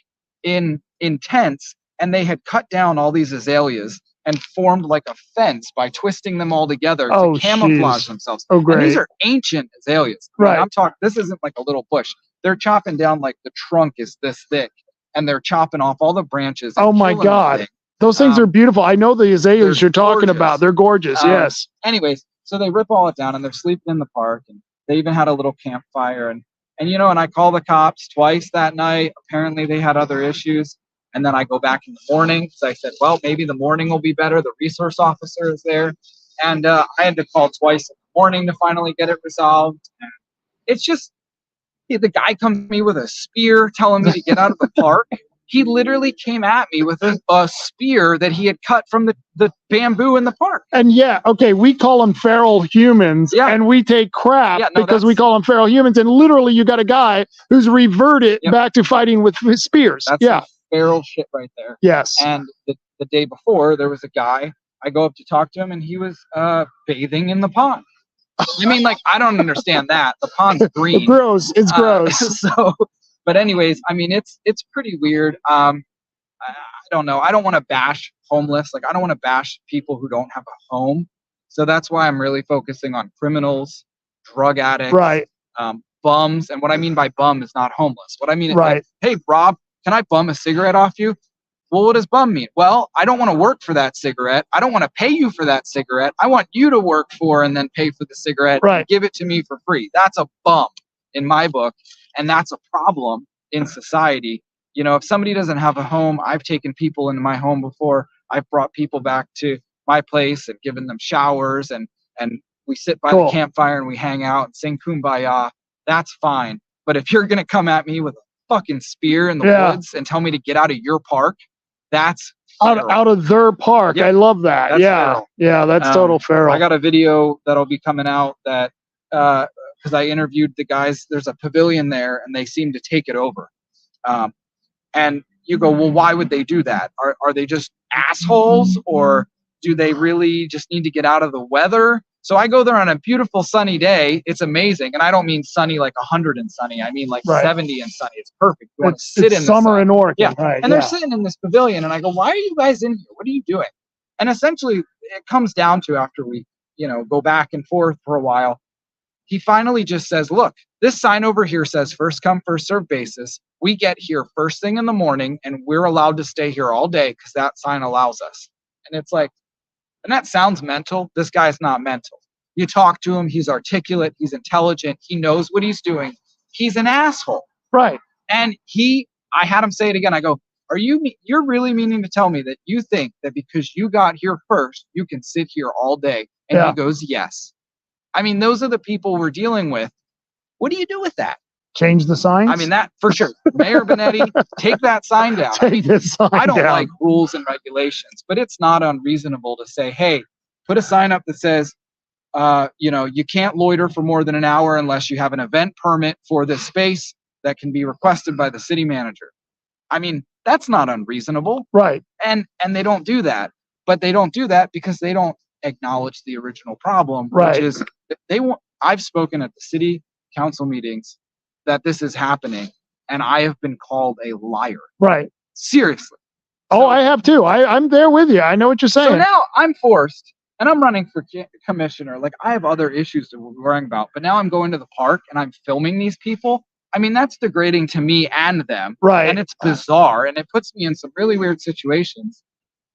in tents, and they had cut down all these azaleas and formed like a fence by twisting them all together Oh, to camouflage jeez. themselves. Oh, And great. these are ancient azaleas. I mean, Right. I'm talking, this isn't like a little bush. They're chopping down like the trunk is this thick, and they're chopping off all the branches. And Oh my killing the God. thing. Those things are beautiful. I know the azaleas they're you're talking gorgeous. about. They're gorgeous. Yes. Anyways, so they rip all it down and they're sleeping in the park, and they even had a little campfire, and I call the cops twice that night. Apparently they had other issues. And then I go back in the morning. So I said, well, maybe the morning will be better. The resource officer is there. And I had to call twice in the morning to finally get it resolved. And it's just, the guy comes to me with a spear telling me to get out of the park. He literally came at me with a spear that he had cut from the bamboo in the park. And okay, we call them feral humans, and we take crap because we call them feral humans. And literally, you got a guy who's reverted back to fighting with spears. That's some feral shit right there. Yes. And the day before, there was a guy. I go up to talk to him, and he was bathing in the pond. I mean, like, I don't understand that. The pond's green. Gross. It's gross. But anyways, I mean, it's pretty weird. I don't know. I don't want to bash homeless. Like, I don't want to bash people who don't have a home. So that's why I'm really focusing on criminals, drug addicts, bums. And what I mean by bum is not homeless. What I mean is like, hey, Rob, can I bum a cigarette off you? Well, what does bum mean? Well, I don't want to work for that cigarette. I don't want to pay you for that cigarette. I want you to work for and then pay for the cigarette and give it to me for free. That's a bum in my book. And that's a problem in society. If somebody doesn't have a home, I've taken people into my home before. I've brought people back to my place and given them showers, and we sit by the campfire and we hang out and sing Kumbaya. That's fine. But if you're going to come at me with a fucking spear in the woods and tell me to get out of your park, that's out of their park. Yep. I love that. That's Yeah. feral. Yeah, that's total feral. I got a video that'll be coming out that because I interviewed the guys. There's a pavilion there, and they seem to take it over. And you go, well, why would they do that? Are they just assholes, or do they really just need to get out of the weather? So I go there on a beautiful sunny day. It's amazing. And I don't mean sunny like 100 and sunny. I mean like 70 and sunny. It's perfect. You want to sit in the summer sun. in Oregon. Yeah. Right, and they're sitting in this pavilion. And I go, why are you guys in here? What are you doing? And essentially it comes down to, after we, go back and forth for a while, he finally just says, look, this sign over here says first come, first serve basis. We get here first thing in the morning, and we're allowed to stay here all day because that sign allows us. And it's like, and that sounds mental. This guy's not mental. You talk to him, he's articulate, he's intelligent, he knows what he's doing. He's an asshole. Right. And I had him say it again. I go, you're really meaning to tell me that you think that because you got here first, you can sit here all day? And he goes, yes. I mean, those are the people we're dealing with. What do you do with that? Change the signs? I mean, that for sure. Mayor Benetti, take that sign down. I don't like rules and regulations, but it's not unreasonable to say, hey, put a sign up that says, you can't loiter for more than an hour unless you have an event permit for this space that can be requested by the city manager. I mean, that's not unreasonable. Right. And they don't do that. But they don't do that because they don't acknowledge the original problem, which is I've spoken at the city council meetings that this is happening, and I have been called a liar. Right. Seriously. Oh, I have too. I'm there with you. I know what you're saying. So now I'm forced, and I'm running for commissioner. Like, I have other issues to worry about, but now I'm going to the park and I'm filming these people. I mean, that's degrading to me and them. Right. And it's bizarre, and it puts me in some really weird situations.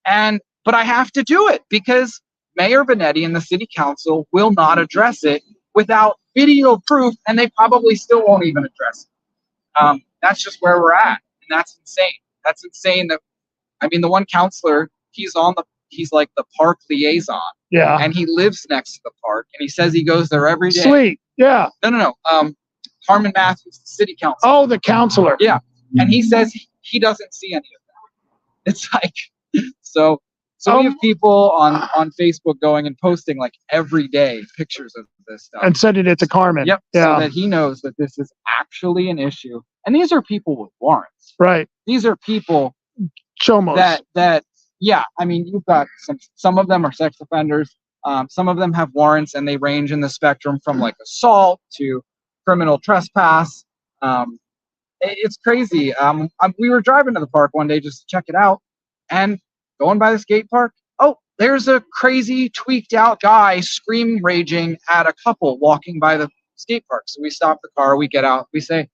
But I have to do it because Mayor Benetti and the city council will not address it without video proof, and they probably still won't even address it. That's just where we're at, and that's insane. That's insane. That, I mean, the one counselor, he's like the park liaison. Yeah. And he lives next to the park, and he says he goes there every day. Sweet. Yeah. No. Harmon Matthews, the city councilor. Oh, the counselor. Yeah. And he says he doesn't see any of that. It's like, so we have people on Facebook going and posting like every day pictures of this stuff. And sending it to Carmen. Yep. Yeah. So that he knows that this is actually an issue. And these are people with warrants. Right. These are people Chomos. that yeah, I mean, you've got some of them are sex offenders. Some of them have warrants, and they range in the spectrum from like assault to criminal trespass. It's crazy. We were driving to the park one day just to check it out, and going by the skate park, oh, there's a crazy tweaked out guy scream raging at a couple walking by the skate park. So we stop the car, we get out, we say,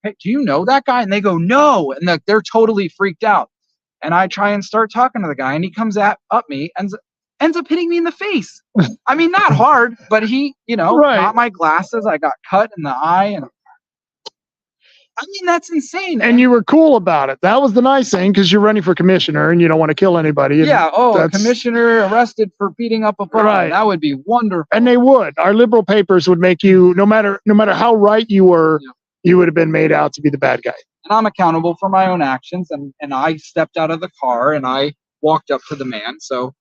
hey, do you know that guy? And they go, no. And they're totally freaked out. And I try and start talking to the guy, and he comes up me and ends up hitting me in the face. I mean, not hard, but he, got my glasses. I got cut in the eye, and I mean, that's insane. And you were cool about it. That was the nice thing, because you're running for commissioner and you don't want to kill anybody. Yeah. Oh, a commissioner arrested for beating up a football. Right. That would be wonderful. And they would. Our liberal papers would make you, no matter how right you were, you would have been made out to be the bad guy. And I'm accountable for my own actions. And I stepped out of the car and I walked up to the man. So,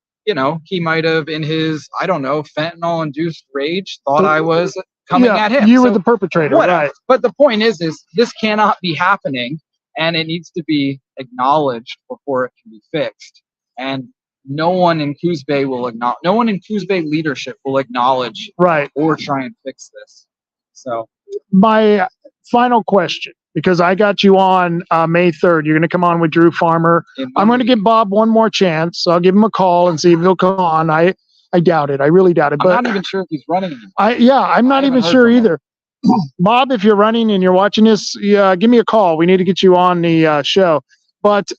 he might have, in his, I don't know, fentanyl-induced rage, thought I was coming at him. You were the perpetrator, right? But the point is this cannot be happening, and it needs to be acknowledged before it can be fixed. And no one in Coos Bay leadership will acknowledge, or try and fix this. So my final question, because I got you on May 3rd. You're going to come on with Drew Farmer. I'm going to give Bob one more chance. So I'll give him a call and see if he'll come on. I doubt it. I really doubt it. I'm not even sure if he's running anymore. I'm not even sure either. Bob, if you're running and you're watching this, give me a call. We need to get you on the show. But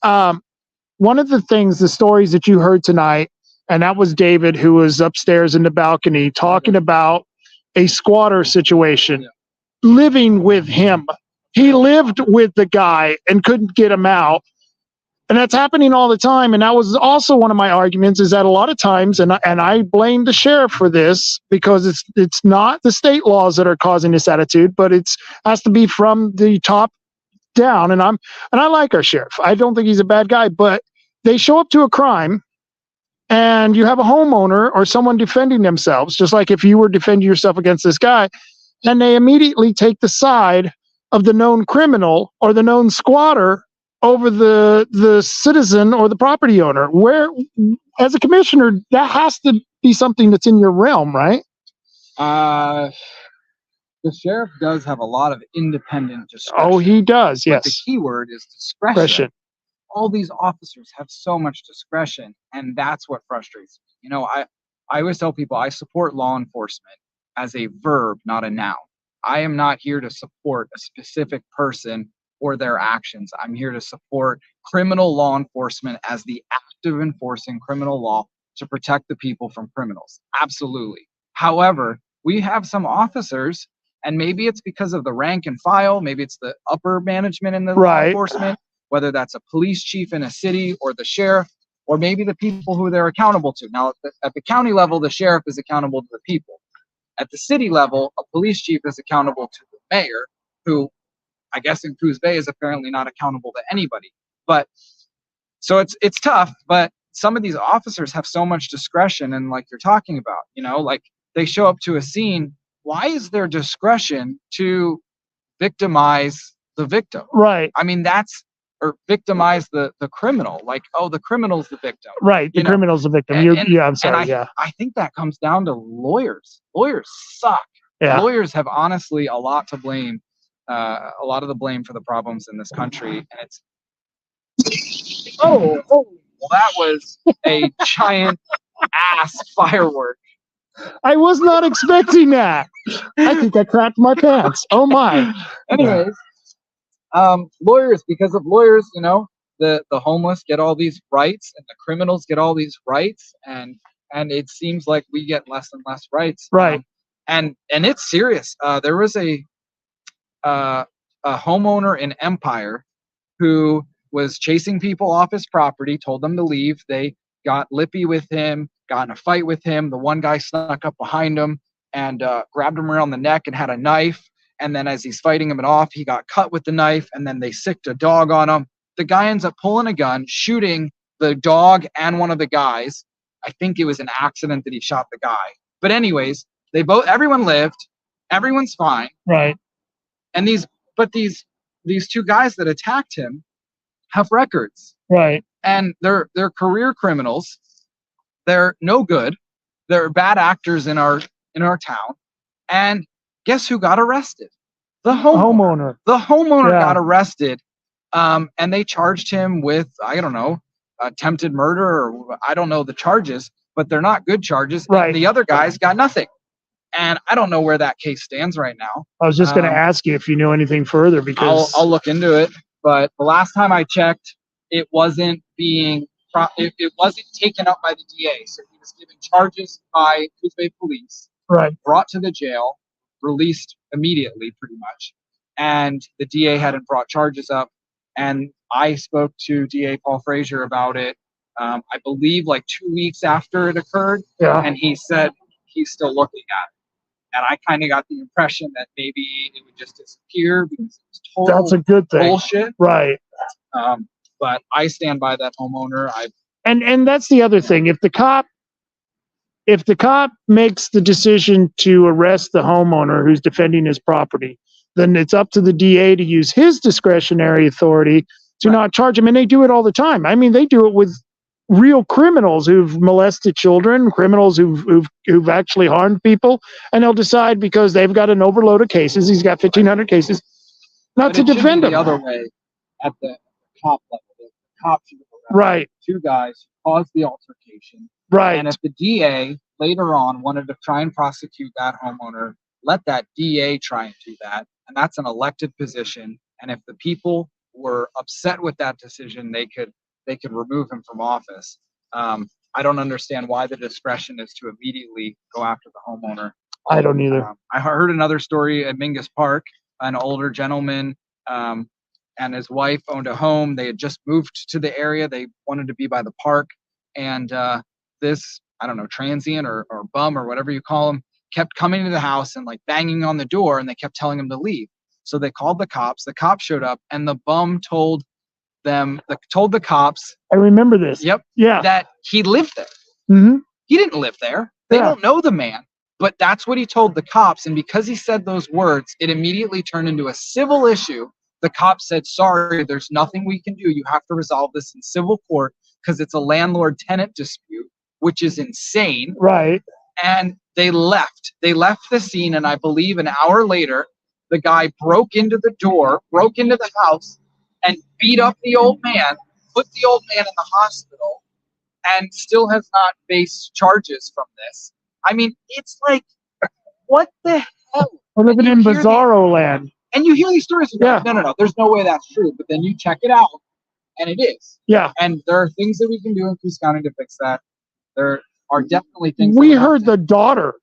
one of the things, the stories that you heard tonight, and that was David, who was upstairs in the balcony talking about a squatter situation, living with him. He lived with the guy and couldn't get him out. And that's happening all the time. And that was also one of my arguments, is that a lot of times, and I blame the sheriff for this, because it's not the state laws that are causing this attitude, but it's has to be from the top down. And I like our sheriff. I don't think he's a bad guy, but they show up to a crime and you have a homeowner or someone defending themselves, just like if you were defending yourself against this guy, and they immediately take the side of the known criminal or the known squatter over the citizen or the property owner. Where, as a commissioner, that has to be something that's in your realm, right? The sheriff does have a lot of independent discretion. Oh, he does, yes. But the key word is discretion. All these officers have so much discretion, and that's what frustrates me. I always tell people I support law enforcement as a verb, not a noun. I am not here to support a specific person or their actions. I'm here to support criminal law enforcement as the act of enforcing criminal law to protect the people from criminals. Absolutely. However, we have some officers, and maybe it's because of the rank and file, maybe it's the upper management in the law enforcement, whether that's a police chief in a city or the sheriff, or maybe the people who they're accountable to. Now, at the county level, the sheriff is accountable to the people. At the city level, a police chief is accountable to the mayor, who I guess in Coos Bay is apparently not accountable to anybody. But so it's tough, but some of these officers have so much discretion, and like you're talking about, like they show up to a scene. Why is there discretion to victimize the victim? Right. I mean, or victimize the criminal. Like, oh, the criminal's the victim. Right. The criminal's the victim. I'm sorry. I think that comes down to lawyers. Lawyers suck. Yeah. Lawyers have honestly a lot to blame. A lot of the blame for the problems in this country, and it's well, that was a giant ass firework. I was not expecting that. I think I crapped my pants. Oh my. Anyways, lawyers, because of lawyers, the homeless get all these rights, and the criminals get all these rights, and it seems like we get less and less rights. Right. And it's serious. There was a homeowner in Empire who was chasing people off his property, told them to leave. They got lippy with him, got in a fight with him. The one guy snuck up behind him and grabbed him around the neck and had a knife. And then as he's fighting him off, he got cut with the knife, and then they sicked a dog on him. The guy ends up pulling a gun, shooting the dog and one of the guys. I think it was an accident that he shot the guy. But anyways, everyone lived. Everyone's fine. Right. And these two guys that attacked him have records. Right. And they're career criminals. They're no good. They're bad actors in our town. And guess who got arrested? The homeowner. The homeowner got arrested. And they charged him with, I don't know, attempted murder, or I don't know the charges, but they're not good charges. Right. And the other guy's got nothing. And I don't know where that case stands right now. I was just going to ask you if you knew anything further, because I'll look into it. But the last time I checked, it wasn't it wasn't taken up by the DA. So he was given charges by Coos Bay police, right, brought to the jail, released immediately, pretty much. And the DA hadn't brought charges up. And I spoke to DA Paul Frazier about it, I believe like 2 weeks after it occurred. Yeah. And he said he's still looking at it. And I kind of got the impression that maybe it would just disappear because it was total that's a good thing. bullshit. Right. But I stand by that homeowner. And that's the other thing. If the cop makes the decision to arrest the homeowner who's defending his property, then it's up to the DA to use his discretionary authority to not charge him. And they do it all the time. I mean, they do it with real criminals who've molested children, criminals who've actually harmed people, and they'll decide because they've got an overload of cases, he's got 1,500 cases, not to defend him. The other way at the cop level, the cop should have right. Two guys who caused the altercation. Right. And if the DA later on wanted to try and prosecute that homeowner, let that DA try and do that. And that's an elected position. And if the people were upset with that decision, they could remove him from office. I don't understand why the discretion is to immediately go after the homeowner. I don't either. I heard another story at Mingus Park. An older gentleman and his wife owned a home. They had just moved to the area. They wanted to be by the park. And this, I don't know, transient or bum or whatever you call him, kept coming to the house and like banging on the door, and they kept telling him to leave. So they called the cops. The cops showed up, and the bum told the cops. I remember this. Yep. Yeah. That he lived there. Mm-hmm. He didn't live there. They don't know the man, but that's what he told the cops. And because he said those words, it immediately turned into a civil issue. The cops said, sorry, there's nothing we can do. You have to resolve this in civil court because it's a landlord-tenant dispute, which is insane. Right. And they left. They left the scene, and I believe an hour later, the guy broke into the house, and beat up the old man, put the old man in the hospital, and still has not faced charges from this. I mean, it's like, what the hell? We're living in bizarro land. And you hear these stories, no, there's no way that's true. But then you check it out, and it is. Yeah. And there are things that we can do in Coos County to fix that. There are definitely things. We heard the daughter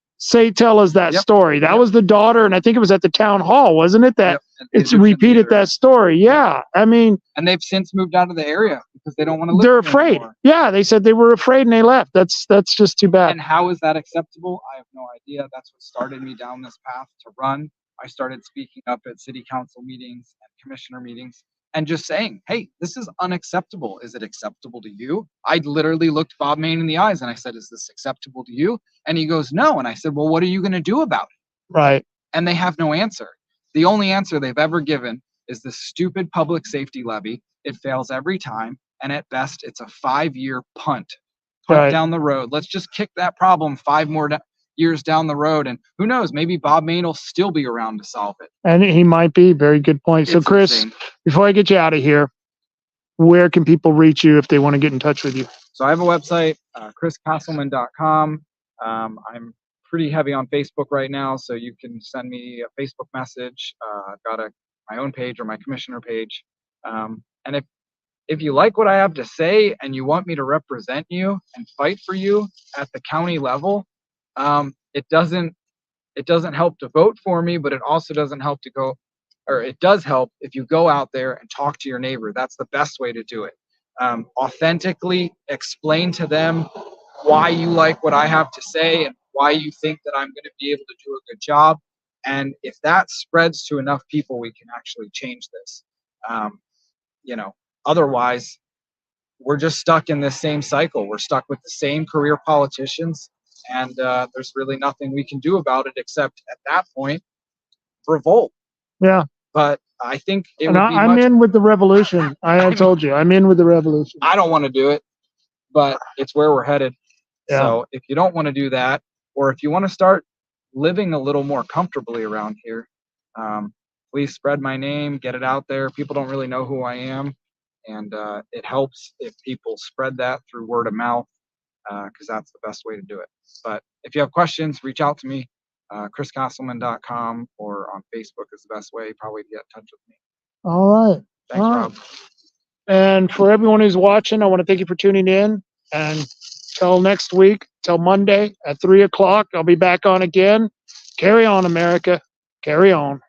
tell us that story. That was the daughter, and I think it was at the town hall, wasn't it? That it's repeated that story. Yeah. I mean. And they've since moved out of the area because they don't want to live there. They're afraid. Anymore. Yeah. They said they were afraid and they left. That's just too bad. And how is that acceptable? I have no idea. That's what started me down this path to run. I started speaking up at city council meetings and commissioner meetings and just saying, hey, this is unacceptable. Is it acceptable to you? I literally looked Bob Main in the eyes and I said, is this acceptable to you? And he goes, no. And I said, well, what are you going to do about it? Right. And they have no answer. The only answer they've ever given is the stupid public safety levy. It fails every time. And at best, it's a 5-year punt down the road. Let's just kick that problem 5 more years down the road. And who knows, maybe Bob Main will still be around to solve it. And he might be. Very good point. So Chris, before I get you out of here, where can people reach you if they want to get in touch with you? So I have a website, chriscastleman.com. I'm pretty heavy on Facebook right now, so you can send me a Facebook message. I've got my own page or my commissioner page. And if you like what I have to say and you want me to represent you and fight for you at the county level, it doesn't help to vote for me, but it also doesn't help it does help if you go out there and talk to your neighbor. That's the best way to do it. Authentically explain to them why you like what I have to say and why you think that I'm going to be able to do a good job. And if that spreads to enough people, we can actually change this. Otherwise, we're just stuck in this same cycle. We're stuck with the same career politicians, and there's really nothing we can do about it except at that point, revolt. Yeah. But I think I'm in with the revolution. I told you, I'm in with the revolution. I don't want to do it, but it's where we're headed. Yeah. So if you don't want to do that, or if you want to start living a little more comfortably around here, please spread my name, get it out there. People don't really know who I am. And it helps if people spread that through word of mouth, because that's the best way to do it. But if you have questions, reach out to me, chriscastleman.com, or on Facebook is the best way probably to get in touch with me. All right. Thanks, All right. Rob. And for everyone who's watching, I want to thank you for tuning in. And till next week, till Monday at 3 o'clock, I'll be back on again. Carry on, America. Carry on.